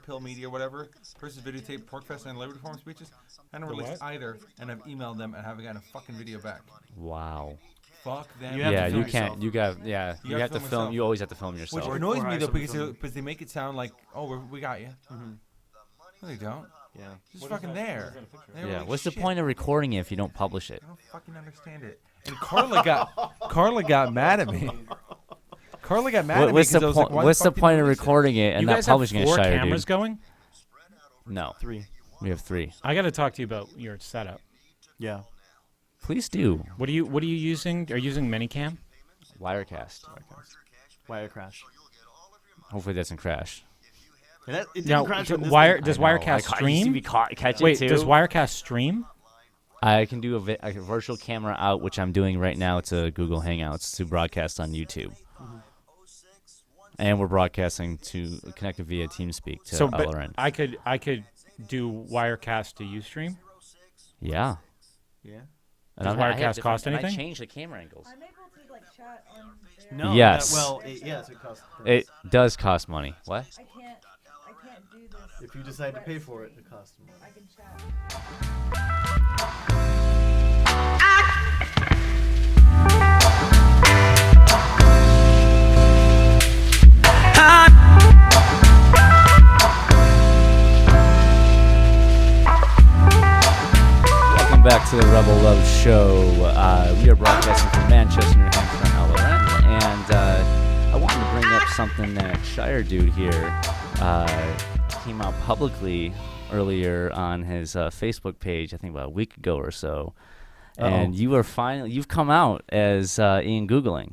Pill Media, whatever, versus videotape Porkfest and Labor Reform speeches, I haven't released either, and I've emailed them and haven't gotten a fucking video back. Wow. Fuck them. You have to Yeah, film you can't. yourself. You got. Yeah, You you have have to to film film. yourself. You always have to film Which yourself. annoys Or me hire though somebody because they make it sound like, oh, we got you. Mm-hmm. No, they don't. Yeah. Just fucking there. They were Yeah. like, What's the shit. point of recording it if you don't publish it? I don't fucking understand it. And Carla got mad at me. Carla got mad at me What's the because I was like, point? why What's the fuck didn't point you of release it? recording it and You not guys have publishing it, 4 Shire cameras Dude? going? No, 3. we have 3. I got to talk to you about your setup. Yeah. Please do. What are you using? Are you using Minicam? Wirecast. Wire crash. Hopefully it doesn't crash. And it didn't Now, crash does on this Wirecast You see stream? me catch Wait, it too? does Wirecast stream? I can do a virtual camera out, which I'm doing right now to Google Hangouts to broadcast on YouTube. And we're broadcasting connected via TeamSpeak to So, but LRN. I could do Wirecast to Ustream. Yeah. Yeah. And Does I have Wirecast different- cost and anything? I changed the camera angles. I'm able to like chat on there. No. Yes. Yes, it costs. It does cost money. What? I can't do this. If you decide to pay for it, it costs money. I can chat. Welcome back to the Rebel Love Show. We are broadcasting from Manchester, New Hampshire on LRN, and I wanted to bring up something that Shire Dude here came out publicly earlier on his Facebook page, I think about a week ago or so. And you've come out as Ian Googling.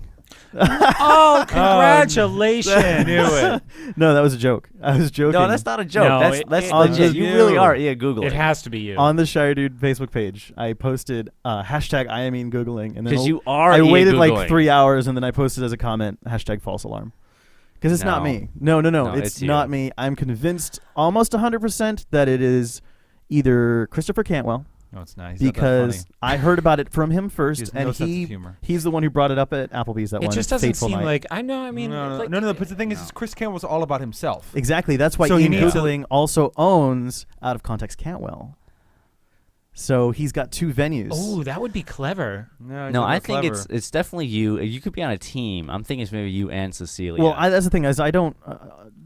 Oh, congratulations! Knew it. No, that was a joke. I was joking. No, that's not a joke. No, that's it- legit. it- You you. really are Ian Googling. It has to be you. on the Shire Dude Facebook page. I posted hashtag I am Ian Googling, and then Because you are I Ian waited Googling. like 3 hours, and then I posted as a comment hashtag false alarm. Because it's not No. me. No, No, it's it's you. not me. I'm convinced almost 100% that it is either Christopher Cantwell, No, it's nice. because I heard about it from him first, He has and no sense of humor. he's the one who brought it up at Applebee's that it one just doesn't fateful seem night. like I know. I mean, no, like, But the thing is, Chris Campbell's all about himself. Exactly. That's why So he Ian needs to- Googling also owns Out of Context Cantwell. So he's got two venues. Oh, that would be clever. No, I think it's definitely you. You could be on a team. I'm thinking it's maybe you and Cecilia. Well, that's the thing is I don't,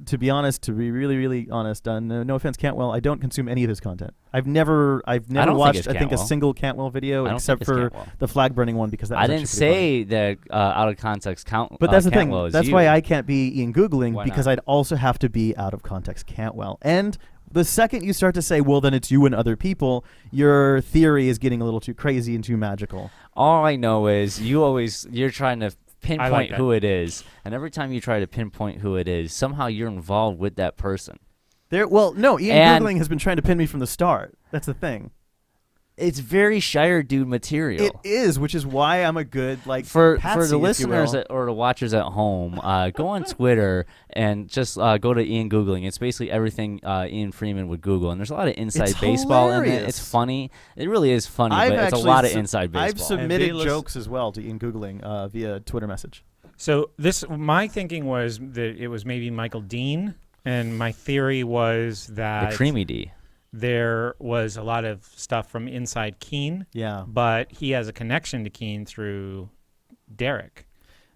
to be honest, to be really, really honest, no offense, Cantwell, I don't consume any of his content. I've never don't think watched, it's I think, a Cantwell. single Cantwell video I don't except think it's for Cantwell. the flag burning one because that was I didn't actually pretty funny. say that out of context count. But that's the thing. Cantwell is That's you. why I can't be Ian Googling Why because not? I'd also have to be out of context Cantwell. And the second you start to say, well, then it's you and other people, your theory is getting a little too crazy and too magical. All I know is you're trying to pinpoint that. who it is, and every time you try to pinpoint who it is, somehow you're involved with that person. Well, no, Ian And- Googling has been trying to pin me from the start. That's the thing. It's very Shire Dude material. It is, which is why I'm a good for patsy, the if you listeners will. or the watchers at home, go on Twitter and just go to Ian Googling. It's basically everything Ian Freeman would Google, and there's a lot of inside It's baseball in it. hilarious. It's funny. It really is funny, I've but it's a actually lot of sub- inside I've baseball. submitted And they jokes as well to Ian Googling via Twitter message. So my thinking was that it was maybe Michael Dean, and my theory was that the Creamy D. there was a lot of stuff from inside Keene, Yeah, but he has a connection to Keene through Derek.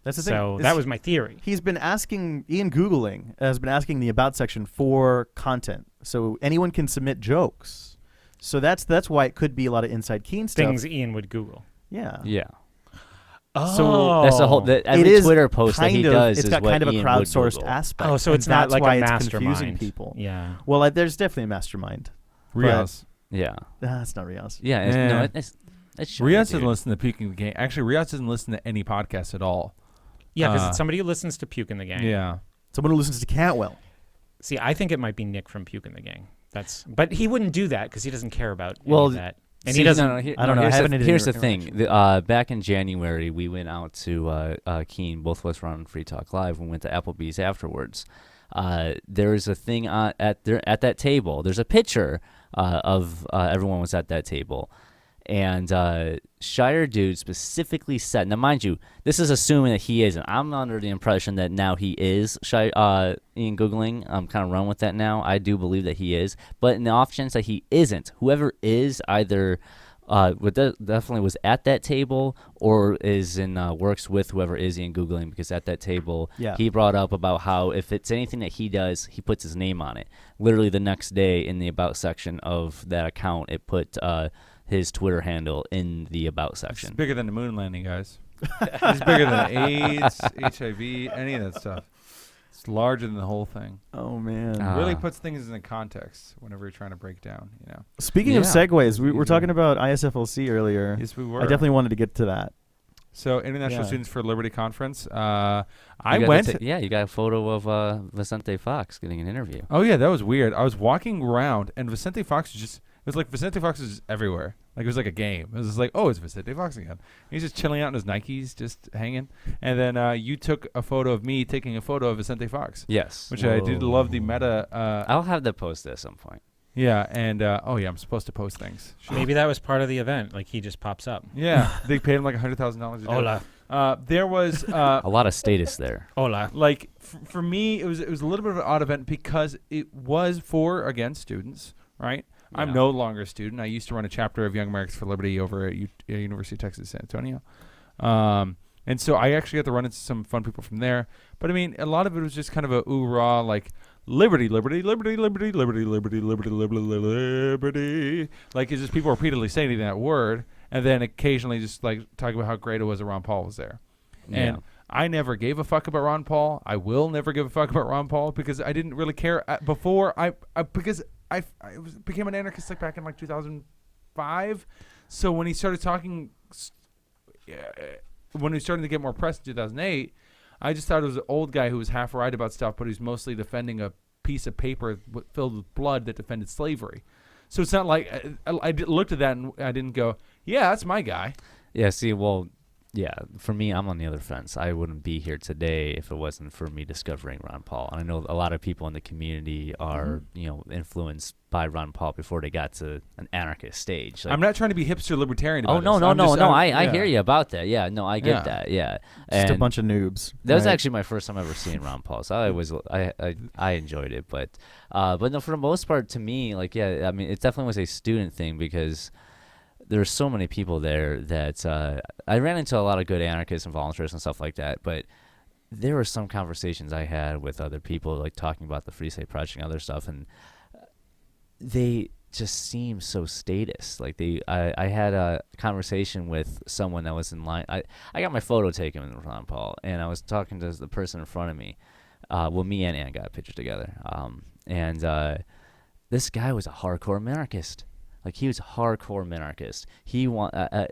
that's the thing. So is that was my theory. He's been asking, Ian Googling has been asking the About section for content. So anyone can submit jokes. So that's why it could be a lot of inside Keen stuff. Things Ian would Google. Yeah. Yeah. Oh, That's the whole. Every It is Twitter post that he kind of- does It's is got what kind of a Ian would crowdsourced Google. aspect. Oh, so and it's not that's like why a it's mastermind. confusing people. Yeah. Well, there's definitely a mastermind. Riaz. Yeah. That's not Riaz. Yeah. Yeah. It's Shire Riaz Dude. doesn't listen to Puking the Gang. Actually, Riaz doesn't listen to any podcast at all. Yeah, because Uh, it's somebody who listens to Puke in the Gang. Yeah. Someone who listens to Cantwell. See, I think it might be Nick from Puke in the Gang. But he wouldn't do that because he doesn't care about any Well, of that. And See, he doesn't. I don't know. I Here's, haven't the, had here's the any thing. Back in January, we went out to Keene. Both of us were on Free Talk Live. We went to Applebee's afterwards. There is a thing at that table. There's a picture of everyone was at that table. And Shire Dude specifically said, now mind you, this is assuming that he isn't. I'm under the impression that now he is Ian Googling. I'm kind of run with that now. I do believe that he is. But in the off chance that he isn't, whoever is either definitely was at that table or is in works with whoever is Ian Googling, because at that table Yeah. he brought up about how if it's anything that he does, he puts his name on it. Literally the next day in the About section of that account, it put his Twitter handle in the About He's section. bigger than the moon landing, guys. He's bigger than AIDS, HIV, any of that stuff. It's larger than the whole thing. Oh, man. Ah. Really puts things in context whenever you're trying to break down, Speaking of Yeah. segues, we were Easier. talking about ISFLC earlier. Yes, we were. I definitely wanted to get to that. So, International Yeah. Students for Liberty Conference. You I got went. you got a photo of Vicente Fox getting an interview. Oh, yeah, that was weird. I was walking around, and Vicente Fox was just was like Vicente Fox was everywhere. Like it was like a game. It was just like, oh, it's Vicente Fox again. He's just chilling out in his Nikes, just hanging. And then you took a photo of me taking a photo of Vicente Fox. Yes. Which I did love the meta. I'll have that posted at some point. Yeah, and I'm supposed to post things. Sure. Maybe that was part of the event. Like he just pops up. Yeah, they paid him like $100,000. Hola. There was a lot of status there. Hola. Like for me, it was a little bit of an odd event because it was for again students, right? Yeah. I'm no longer a student. I used to run a chapter of Young Americans for Liberty over at University of Texas San Antonio, and so I actually got to run into some fun people from there. But I mean, a lot of it was just kind of a ooh-rah, like liberty, liberty, liberty, liberty, liberty, liberty, liberty, liberty, liberty. Like it's just people repeatedly saying that word, and then occasionally just like talking about how great it was that Ron Paul was there. Yeah. And I never gave a fuck about Ron Paul. I will never give a fuck about Ron Paul because I didn't really care before. Because I became an anarchist like back in like 2005. So when he started talking, when he was starting to get more press in 2008, I just thought it was an old guy who was half right about stuff, but he's mostly defending a piece of paper filled with blood that defended slavery. So it's not like I looked at that and I didn't go, yeah, that's my guy. Yeah, see, well, yeah, for me, I'm on the other fence. I wouldn't be here today if it wasn't for me discovering Ron Paul. And I know a lot of people in the community are, influenced by Ron Paul before they got to an anarchist stage. Like, I'm not trying to be hipster libertarian about I hear you about that. Yeah, no, I get that. Yeah, just a bunch of noobs. That was actually my first time ever seeing Ron Paul, so I enjoyed it. But no, for the most part, to me, like, yeah, I mean, it definitely was a student thing because there's so many people there that I ran into a lot of good anarchists and voluntarists and stuff like that, but there were some conversations I had with other people, like talking about the Free State Project and other stuff, and they just seem so statist. Like I had a conversation with someone that was in line. I got my photo taken with Ron Paul, and I was talking to the person in front of me. Me and Ann got a picture together, and this guy was a hardcore minarchist. Like, he was a hardcore minarchist.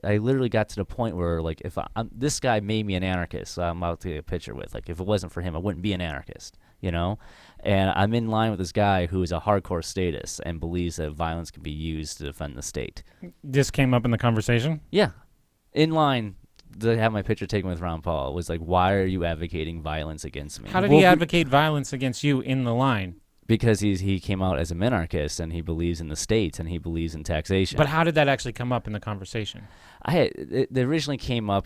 I literally got to the point where, like, if this guy made me an anarchist, so I'm about to get a picture with. Like, if it wasn't for him, I wouldn't be an anarchist, you know? And I'm in line with this guy who is a hardcore statist and believes that violence can be used to defend the state. This came up in the conversation? Yeah. In line to have my picture taken with Ron Paul. It was like, why are you advocating violence against me? How did he advocate violence against you in the line? Because he came out as a minarchist and he believes in the states and he believes in taxation. But how did that actually come up in the conversation? It originally came up.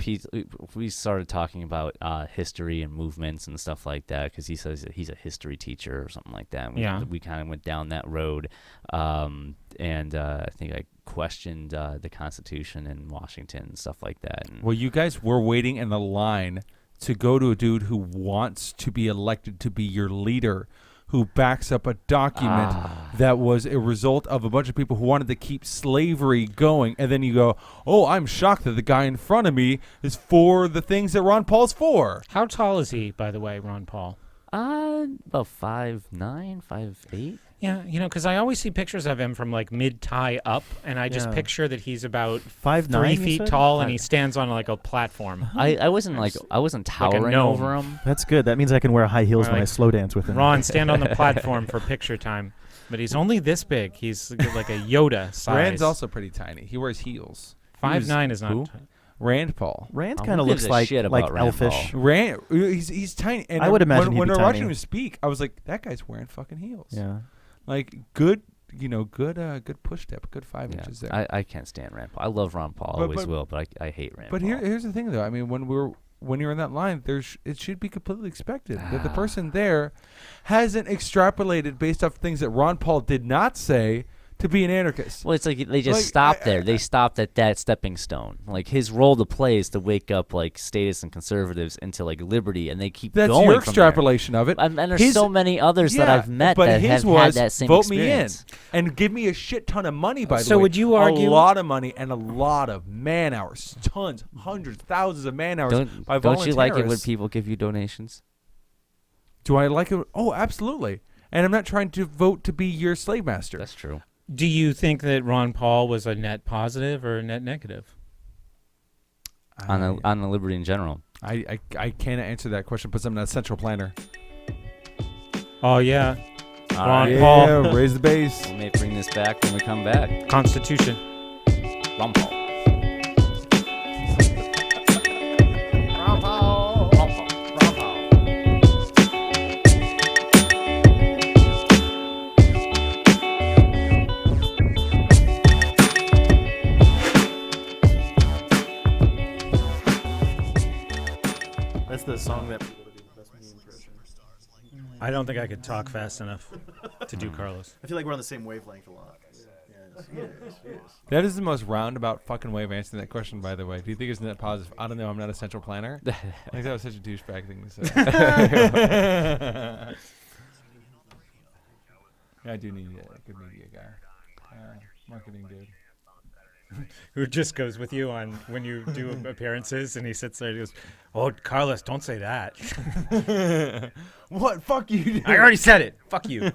We started talking about history and movements and stuff like that because he says that he's a history teacher or something like that. And we kind of went down that road, and I think I questioned the Constitution in Washington and stuff like that. And well, you guys were waiting in the line to go to a dude who wants to be elected to be your leader, who backs up a document that was a result of a bunch of people who wanted to keep slavery going. And then you go, oh, I'm shocked that the guy in front of me is for the things that Ron Paul's for. How tall is he, by the way, Ron Paul? About 5'9", 5'8". Yeah, because I always see pictures of him from like mid-thigh up, and I just picture that he's about 5'9", 3 feet tall, and he stands on like a platform. I wasn't towering over him. That's good. That means I can wear high heels when I slow dance with him. Ron, stand on the platform for picture time. But he's only this big. He's like a Yoda size. Rand's also pretty tiny. He wears heels. 5'9" is not. Rand Paul. Rand kind of looks like elfish. Rand, he's tiny. And I would imagine when he'd I be was watching tiny. him speak, I was like, that guy's wearing fucking heels. Yeah. Like good push step, good 5 inches there. I can't stand Rand Paul. I love Ron Paul, always will, but I hate Rand Paul. But here's the thing, though. I mean, when you're in that line, it should be completely expected that the person there hasn't extrapolated based off things that Ron Paul did not say to be an anarchist. Well, it's like they just stopped there. They stopped at that stepping stone. Like, his role to play is to wake up like statists and conservatives into like liberty, and they keep going. That's your from extrapolation there. of it. And there's so many others that I've met that have had that same experience. Vote me in and give me a shit ton of money. By the way, so would you argue a lot of money and a lot of man hours, tons, hundreds, thousands of man hours by volunteerists? Don't you like it when people give you donations? Do I like it? Oh, absolutely. And I'm not trying to vote to be your slave master. That's true. Do you think that Ron Paul was a net positive or a net negative? On the liberty in general. I can't answer that question because I'm not a central planner. Oh, yeah. All on, right. Paul. Yeah, raise the bass. We may bring this back when we come back. Constitution. Ron Paul. That's the song that people do the best me impression. I don't think I could talk fast enough to do Carlos. I feel like we're on the same wavelength a lot. Yes. That is the most roundabout fucking way of answering that question, by the way. Do you think it's net positive? I don't know. I'm not a central planner. Like, that was such a douchebag thing to say. Yeah, I do need a good media guy. Marketing dude. Who just goes with you on when you do appearances, and he sits there and goes, "Oh, Carlos, don't say that." What? Fuck you, dude. I already said it. Fuck you.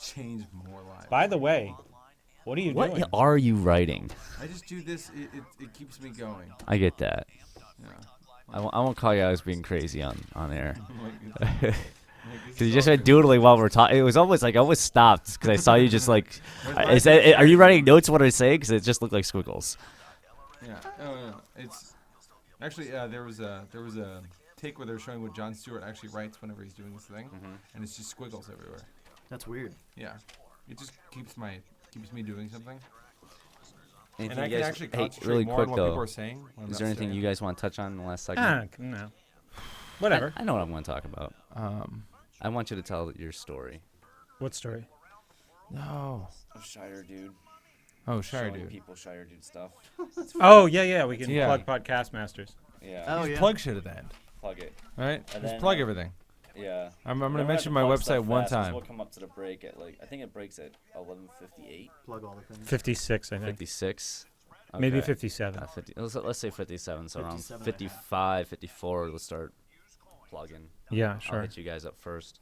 Change more lives. By the way, what are you What doing? are you writing? I just do this. It keeps me going. I get that. Yeah. I won't call you out as being crazy on air. Because Because you just went doodling while we're talking. It was almost like I almost stopped because I saw you just like. Are you writing notes? What I say? Because it just looked like squiggles. Yeah. No. It's actually there was a take where they were showing what Jon Stewart actually writes whenever he's doing this thing, and it's just squiggles everywhere. That's weird. Yeah. It just keeps me doing something. Anything And I you can guys- actually hey, concentrate really more quick on what people though. are saying. when I'm Is not there anything staring you at guys want to touch on in the last segment? No. Whatever. I know what I'm going to talk about. them. I want you to tell your story. What story? No. Shire Dude. Oh, Shire Showing Dude. people Shire Dude stuff. Oh, yeah. We can Yeah. plug Podcast Masters. Yeah. Oh, Just yeah. plug shit at the end. Plug it. All right? And Just then, plug everything. Yeah. I'm going to mention my website one time. We'll come up to the break at I think it breaks at 11:58. Plug all the things. 56, I think. 56. Maybe Okay. 57. 50, let's say 57, so around 57 and a half. 55, 54, let's start plugging. Yeah, I'll sure. hit you guys up first.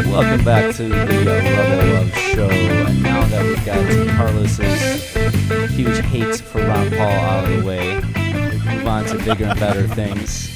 Welcome back to the Rebel Love Show, and now that we've got Carlos's huge hate for Ron Paul out of the way, we can move on to bigger and better things,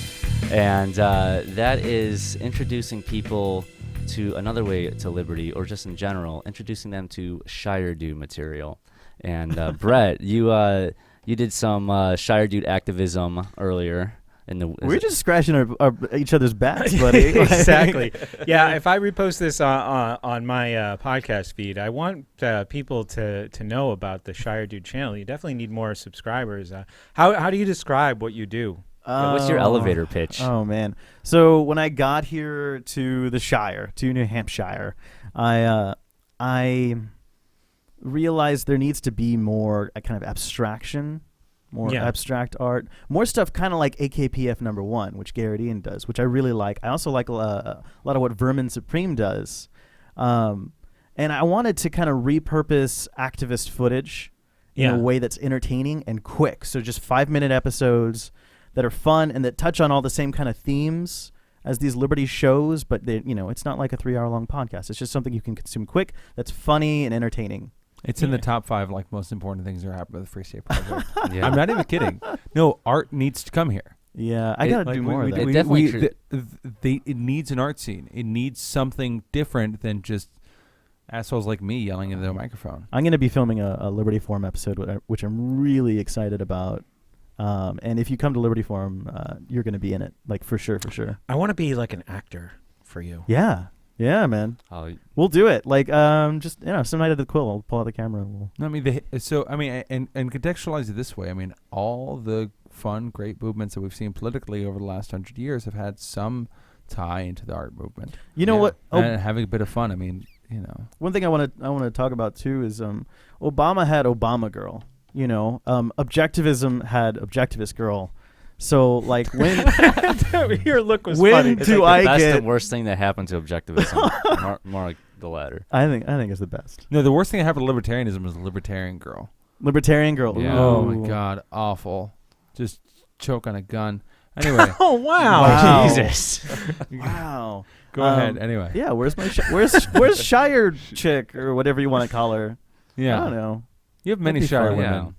and that is introducing people to another way to liberty, or just in general, introducing them to Shire Dude material. And Brett, you did some Shire Dude activism earlier. We're just scratching our each other's backs, buddy. Exactly. Yeah, if I repost this on my podcast feed, I want people to know about the Shire Dude channel. You definitely need more subscribers. How do you describe what you do? Yeah, what's your elevator pitch? Oh man! So when I got here to the Shire, to New Hampshire, I realized there needs to be more kind of abstraction, more Yeah. abstract art, more stuff kind of like AKPF #1, which Garrett Ian does, which I really like. I also like a lot of what Vermin Supreme does, and I wanted to kind of repurpose activist footage in a way that's entertaining and quick. So just 5-minute episodes that are fun and that touch on all the same kind of themes as these Liberty shows, but they, it's not like a 3-hour-long podcast. It's just something you can consume quick, that's funny and entertaining. It's in the top 5 most important things that are happening with the Free State Project. Yeah. I'm not even kidding. No, art needs to come here. Yeah, I got to do more of that. It definitely it needs an art scene. It needs something different than just assholes like me yelling into the microphone. I'm going to be filming a Liberty Forum episode, which I'm really excited about. And if you come to Liberty Forum, you're going to be in it, for sure. I want to be like an actor for you. Yeah, man. Oh, We'll do it. Just some night at the Quill, I'll pull out the camera. And we'll... No, I mean, and contextualize it this way. I mean, all the fun, great movements that we've seen politically over the last 100 years have had some tie into the art movement. You know what? And having a bit of fun. I mean, One thing I want to talk about too is Obama had Obama girl. Objectivism had objectivist girl. So when Your look was when funny. it's do like the I best get? and worst thing that happened to objectivism. more like the latter. I think it's the best. no, the worst thing that happened to libertarianism was the libertarian girl. Libertarian girl. Yeah. Oh Ooh. my God, awful. Just choke on a gun. Anyway, Oh wow, Wow. Jesus! Wow. go ahead. Anyway, Yeah, where's my where's Shire chick or whatever you want to call her? yeah. I don't know. You have many That'd be Shire fun. women.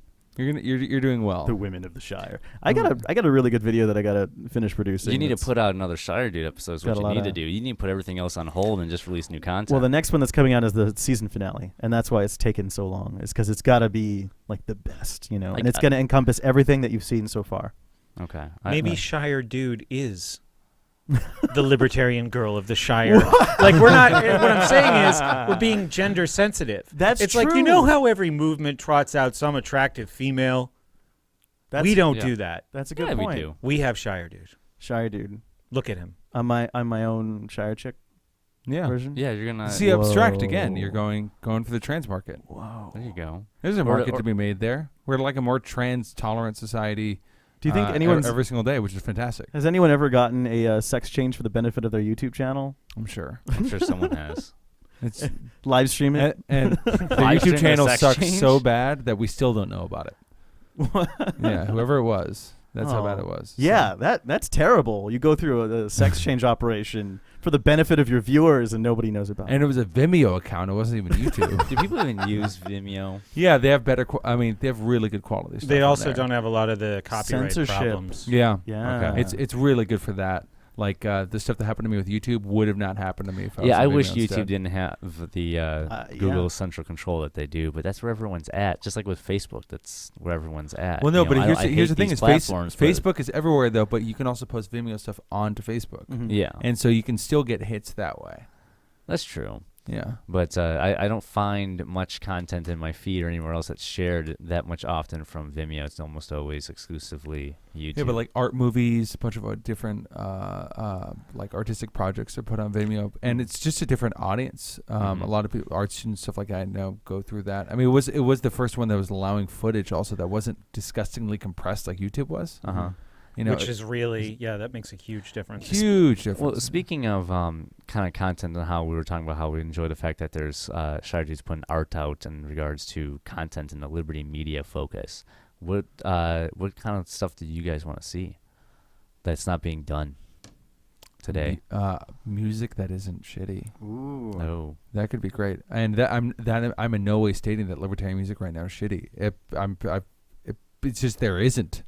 You're doing well. The women of the Shire. I got a really good video that I gotta finish producing. You need to that's- put out another Shire Dude episode. Is Got what a you lot need to of- do. You need to put everything else on hold and just release new content. Well, the next one that's coming out is the season finale, and that's why it's taken so long. Is because it's got to be like the best, you know, Like, and it's going to encompass everything that you've seen so far. okay. Maybe Shire Dude is the libertarian girl of the Shire. Like we're not. What I'm saying is we're being gender sensitive. That's it's true. like, you know how every movement trots out some attractive female. We don't yeah. do that. That's a good Yeah, point. we do. We have Shire Dude. Shire Dude. Look at him. I'm my own Shire chick Yeah. version. Yeah, you're gonna. See, abstract again. Whoa. You're going for the trans market. Whoa. There you go. There's a Or- market or- to be made there. We're like a more trans tolerant society. Do you think anyone's every single day, which is fantastic? has anyone ever gotten a sex change for the benefit of their YouTube channel? I'm sure. I'm sure someone has. It's Live stream it. and the Live stream YouTube a channel sex sucks change? so bad that we still don't know about it. Yeah, whoever it was, that's how bad Oh. it was. Yeah, that's terrible. You go through a sex change operation for the benefit of your viewers, and nobody knows about And it. it was a Vimeo account. It wasn't even YouTube. Do people even use Vimeo? Yeah, they have better. They have really good quality stuff. They on also there. don't have a lot of the copyright Censorship. problems. Yeah, Yeah. Okay. it's really good for that. Like the stuff that happened to me with YouTube would have not happened to me if I was Yeah, on I wish Vimeo YouTube instead. didn't have the yeah. Google central control that they do, but that's where everyone's at. Just like with Facebook, that's where everyone's at. Well, no, You know, but I here's hate the thing: these is platforms, but- Facebook is everywhere though, but you can also post Vimeo stuff onto Facebook, Mhm. Yeah, and so you can still get hits that way. that's true. Yeah. But I don't find much content in my feed or anywhere else that's shared that much often from Vimeo. It's almost always exclusively YouTube. Yeah, but like art movies, a bunch of different like artistic projects are put on Vimeo, and it's just a different audience. Mhm. A lot of people, art students, stuff like that, I know go through that. I mean, it was the first one that was allowing footage also that wasn't disgustingly compressed like YouTube was. Uh-huh. You know, Which is really, that makes a huge difference. huge difference. Well, speaking of kind of content and how we were talking about how we enjoy the fact that there's Shire Dude's putting art out in regards to content and the Liberty Media focus. What kind of stuff do you guys want to see that's not being done today? Music that isn't shitty. Ooh. Oh, That could be great. And I'm in no way stating that libertarian music right now is shitty. It's just there isn't.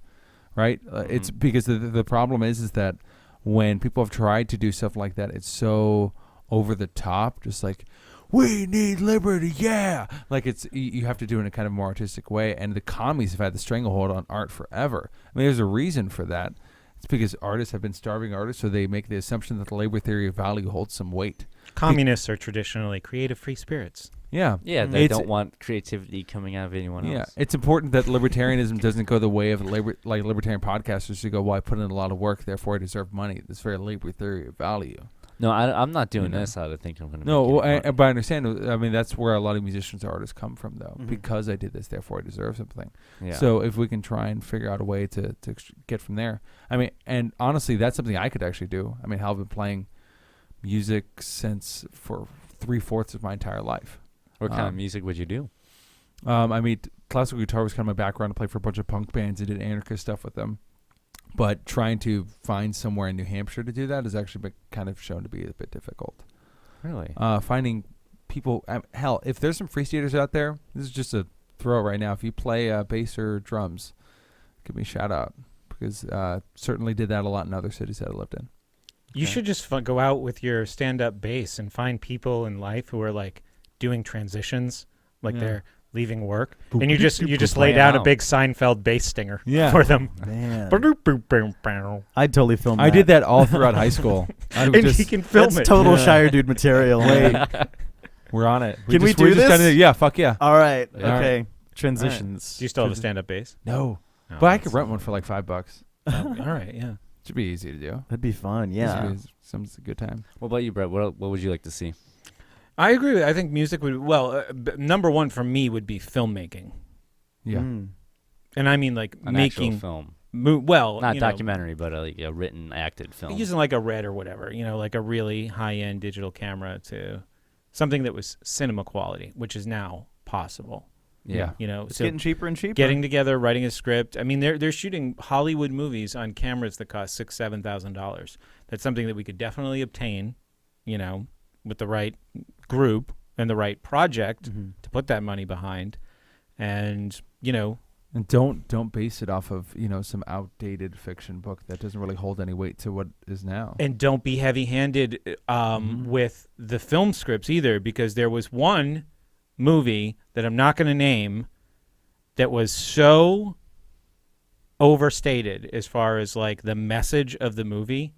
Right? It's because the problem is that when people have tried to do stuff like that, it's so over the top, just like, we need liberty, yeah. Like you have to do it in a kind of more artistic way. And the commies have had the stranglehold on art forever. I mean, there's a reason for that. It's because artists have been starving artists, so they make the assumption that the labor theory of value holds some weight. Communists are traditionally creative free spirits. Yeah. yeah, they It's- don't want creativity coming out of anyone Yeah, else. it's important that libertarianism doesn't go the way of libertarian podcasters who go, well, I put in a lot of work, therefore I deserve money. This very labor theory of value. No, I'm not doing You know. this out of thinking I'm going to No, make any money. but I understand. I mean, that's where a lot of musicians and artists come from, though. Mhm. Because I did this, therefore I deserve something. Yeah. So if we can try and figure out a way to get from there. I mean, and honestly, that's something I could actually do. I mean, hell, I've been playing music for 3/4 of my entire life. What kind of music would you do? I mean, classical guitar was kind of my background. I played for a bunch of punk bands. I did anarchist stuff with them. But trying to find somewhere in New Hampshire to do that has actually been kind of shown to be a bit difficult. Really? Finding people, hell, if there's some free skaters out there, this is just a throw right now. If you play bass or drums, give me a shout out, because certainly did that a lot in other cities that I lived in. You Okay. should just go out with your stand-up bass and find people in life who are like doing transitions, like Yeah. they're leaving work, and you just lay Plan down a out. big Seinfeld bass stinger Yeah. for them. Man. And I'd totally film I that. did that all throughout high school. I would he can film That's it. total Yeah. Shire Dude material. Wait. We're on it. Can we just- we're do just this? kinda- yeah, fuck yeah. All right. All right. Okay. Transitions. Do you still have a stand-up bass? No. No, But I could that's- rent one for like $5. All right, yeah. Should be easy to do. That'd be fun. Yeah. It's a good time. What about you, Brett? What would you like to see? I agree with I think music would, number one for me would be filmmaking. Yeah. Mm. And I mean like An making, actual film, not not documentary, but like a written, acted film. using like a Red or whatever, like a really high-end digital camera to something that was cinema quality, which is now possible. Yeah. You know, It's so getting cheaper and cheaper. getting together, writing a script. I mean, they're shooting Hollywood movies on cameras that cost $6,000-$7,000. That's something that we could definitely obtain, you know, with the right group and the right project Mhm. to put that money behind. And, you know, And don't base it off of some outdated fiction book that doesn't really hold any weight to what is now. and don't be heavy-handed with the film scripts either, because there was one movie that I'm not going to name that was so overstated as far as like the message of the movie.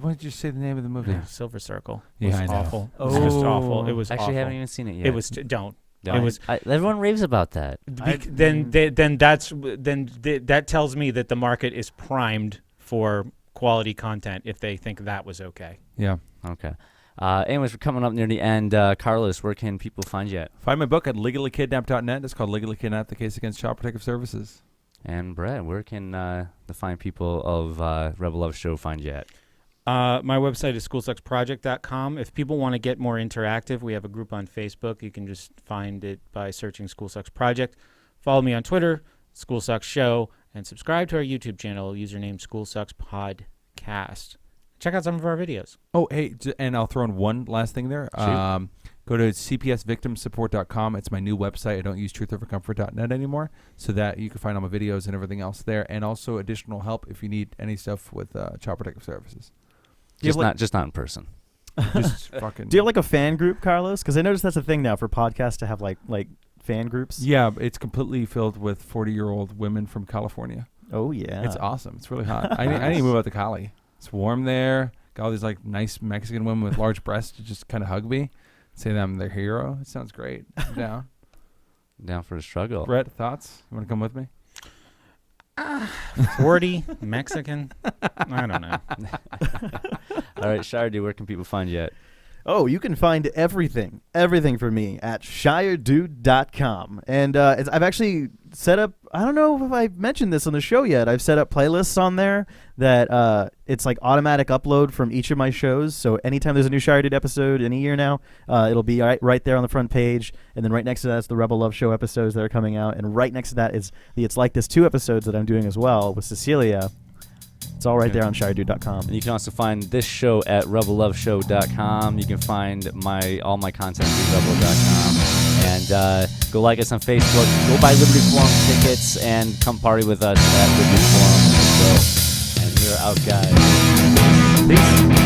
Why did you say the name of the movie? Silver Circle. Yeah, was I know. awful. It was just awful. It was Actually, awful. haven't even seen it yet. It was don't. No, It was everyone raves about that. then that tells me that the market is primed for quality content if they think that was okay. Yeah. Okay. Anyways, we're coming up near the end. Carlos, where can people find you at? Find my book at legallykidnapped.net. It's called Legally Kidnapped: The Case Against Child Protective Services. And Brett, where can the fine people of Rebel Love Show find you at? My website is schoolsucksproject.com. If people want to get more interactive, we have a group on Facebook. You can just find it by searching School Sucks Project. Follow me on Twitter, School Sucks Show, and subscribe to our YouTube channel, username School Sucks Podcast. Check out some of our videos. Oh, hey, and I'll throw in one last thing there. Shoot. Go to cpsvictimsupport.com. It's my new website. I don't use truthovercomfort.net anymore, so that you can find all my videos and everything else there, and also additional help if you need any stuff with Child Protective Services. Just not in person. Just fucking. Do you have like a fan group, Carlos? Because I noticed that's a thing now for podcasts to have like fan groups. Yeah, it's completely filled with 40-year-old women from California. Oh yeah. It's awesome. It's really hot. I need to move out to Cali. It's warm there. Got all these like nice Mexican women with large breasts to just kind of hug me, say that I'm their hero. It sounds great. I'm down. Down for the struggle. Brett, thoughts? You want to come with me? 40, Mexican. I don't know. All right, Shire Dude, where can people find you at? Oh, you can find everything for me at shiredude.com. And I've actually set up, I don't know if I've mentioned this on the show yet, I've set up playlists on there that it's like automatic upload from each of my shows. So anytime there's a new Shire Dude episode in a year now, it'll be right there on the front page. And then right next to that is the Rebel Love Show episodes that are coming out. And right next to that is the It's Like This 2 episodes that I'm doing as well with Cecilia. It's all right there on shiredude.com. And you can also find this show at rebelloveshow.com. You can find all my content at rebel.com. And go like us on Facebook. Go buy Liberty Forum tickets and come party with us at Liberty Forum. And we're out, guys. Peace.